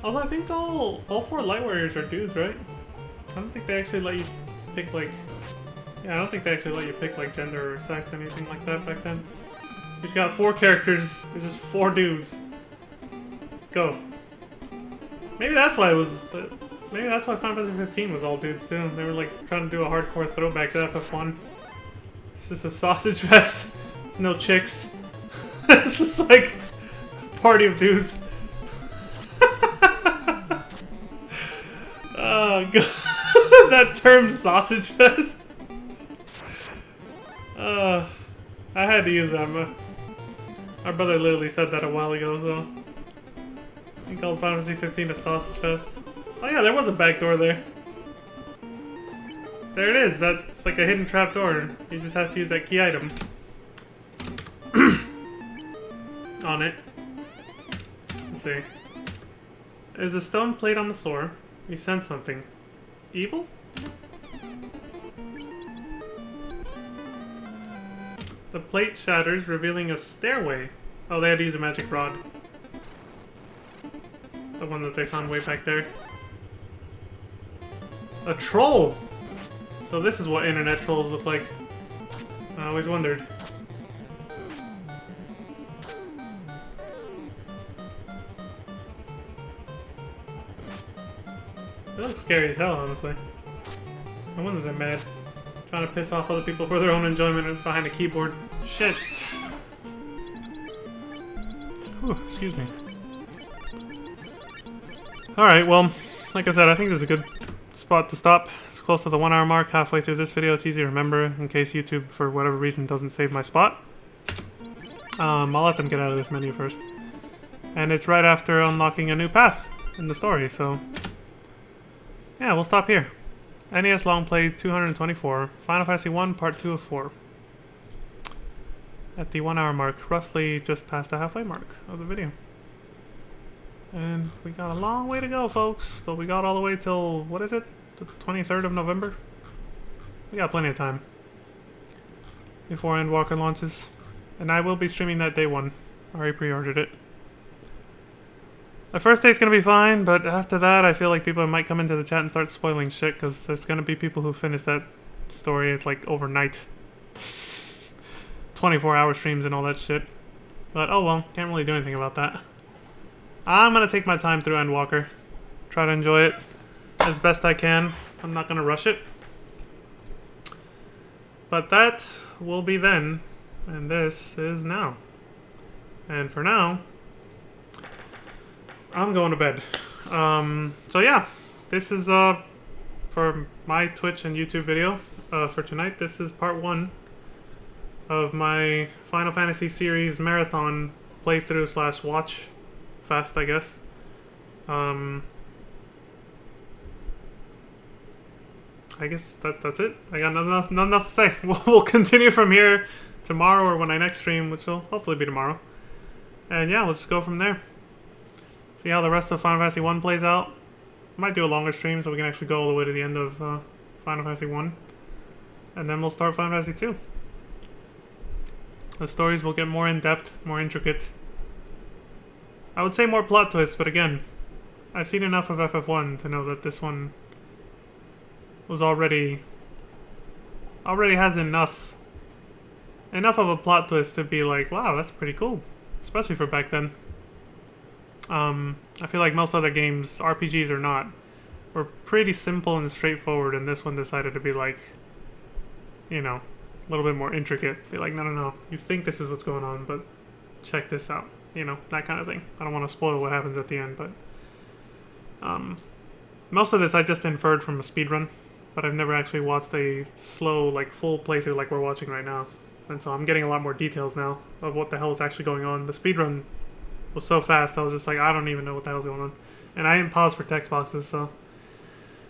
Also, I think all 4 Light Warriors are dudes, right? I don't think they actually let you pick, like... Yeah, I don't think they actually let you pick, like, gender or sex, anything like that back then. You just got 4 characters, they're just 4 dudes. Go. Maybe that's why it was... maybe that's why Final Fantasy 15 was all dudes, too. They were, like, trying to do a hardcore throwback to FF1. It's just a sausage fest. There's no chicks. It's just, like, a party of dudes. Oh god, that term sausage fest. I had to use that. My brother literally said that a while ago, so he called Final Fantasy 15 a sausage fest. Oh yeah, there was a back door there. There it is. That's like a hidden trap door. He just has to use that key item on it. Let's see. There's a stone plate on the floor. You sense something. Evil? The plate shatters, revealing a stairway. Oh, they had to use a magic rod. The one that they found way back there. A troll! So this is what internet trolls look like. I always wondered. They look scary as hell, honestly. No wonder they're mad. Trying to piss off other people for their own enjoyment behind a keyboard. Shit. Whew, excuse me. Alright, well, like I said, I think this is a good spot to stop. It's close to the 1 hour mark, halfway through this video. It's easy to remember in case YouTube, for whatever reason, doesn't save my spot. I'll let them get out of this menu first. And it's right after unlocking a new path in the story, so... yeah, we'll stop here. NES Long Play 224, Final Fantasy 1 Part 2 of 4. At the 1 hour mark, roughly just past the halfway mark of the video. And we got a long way to go, folks, but we got all the way till, what is it? The 23rd of November? We got plenty of time before Endwalker launches. And I will be streaming that day 1. I already pre-ordered it. The first day's gonna be fine, but after that, I feel like people might come into the chat and start spoiling shit, because there's gonna be people who finish that story like overnight. 24-hour streams and all that shit. But oh well, can't really do anything about that. I'm gonna take my time through Endwalker. Try to enjoy it as best I can. I'm not gonna rush it. But that will be then, and this is now. And for now... I'm going to bed. So yeah, this is for my Twitch and YouTube video for tonight. This is part 1 of my Final Fantasy series marathon playthrough slash watch fest, I guess. I guess that's it. I got nothing else to say. We'll continue from here tomorrow or when I next stream, which will hopefully be tomorrow. And yeah, we'll just go from there. See how the rest of Final Fantasy 1 plays out. Might do a longer stream so we can actually go all the way to the end of Final Fantasy 1. And then we'll start Final Fantasy 2. The stories will get more in-depth, more intricate. I would say more plot twists, but again, I've seen enough of FF1 to know that this one was already has enough of a plot twist to be like, wow, that's pretty cool, especially for back then. I feel like most other games, RPGs or not, were pretty simple and straightforward, and this one decided to be like, you know, a little bit more intricate. Be like, no, you think this is what's going on, but check this out. You know, that kind of thing. I don't want to spoil what happens at the end, but most of this I just inferred from a speedrun. But I've never actually watched a slow, like, full playthrough like we're watching right now. And so I'm getting a lot more details now of what the hell is actually going on. The speedrun was so fast, I was just like, I don't even know what the hell's going on. And I didn't pause for text boxes, so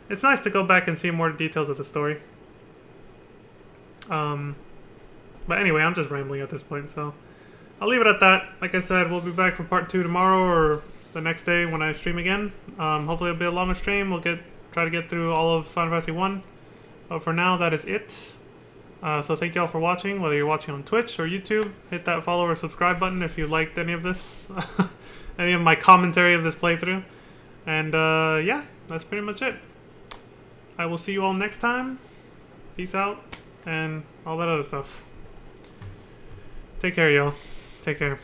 it's nice to go back and see more details of the story. But anyway, I'm just rambling at this point, so I'll leave it at that. Like I said, we'll be back for part 2 tomorrow or the next day when I stream again. Hopefully it'll be a longer stream. We'll try to get through all of Final Fantasy 1. But for now, that is it. So thank you all for watching, whether you're watching on Twitch or YouTube. Hit that follow or subscribe button if you liked any of this, any of my commentary of this playthrough. And yeah, that's pretty much it. I will see you all next time. Peace out, and all that other stuff. Take care, y'all. Take care.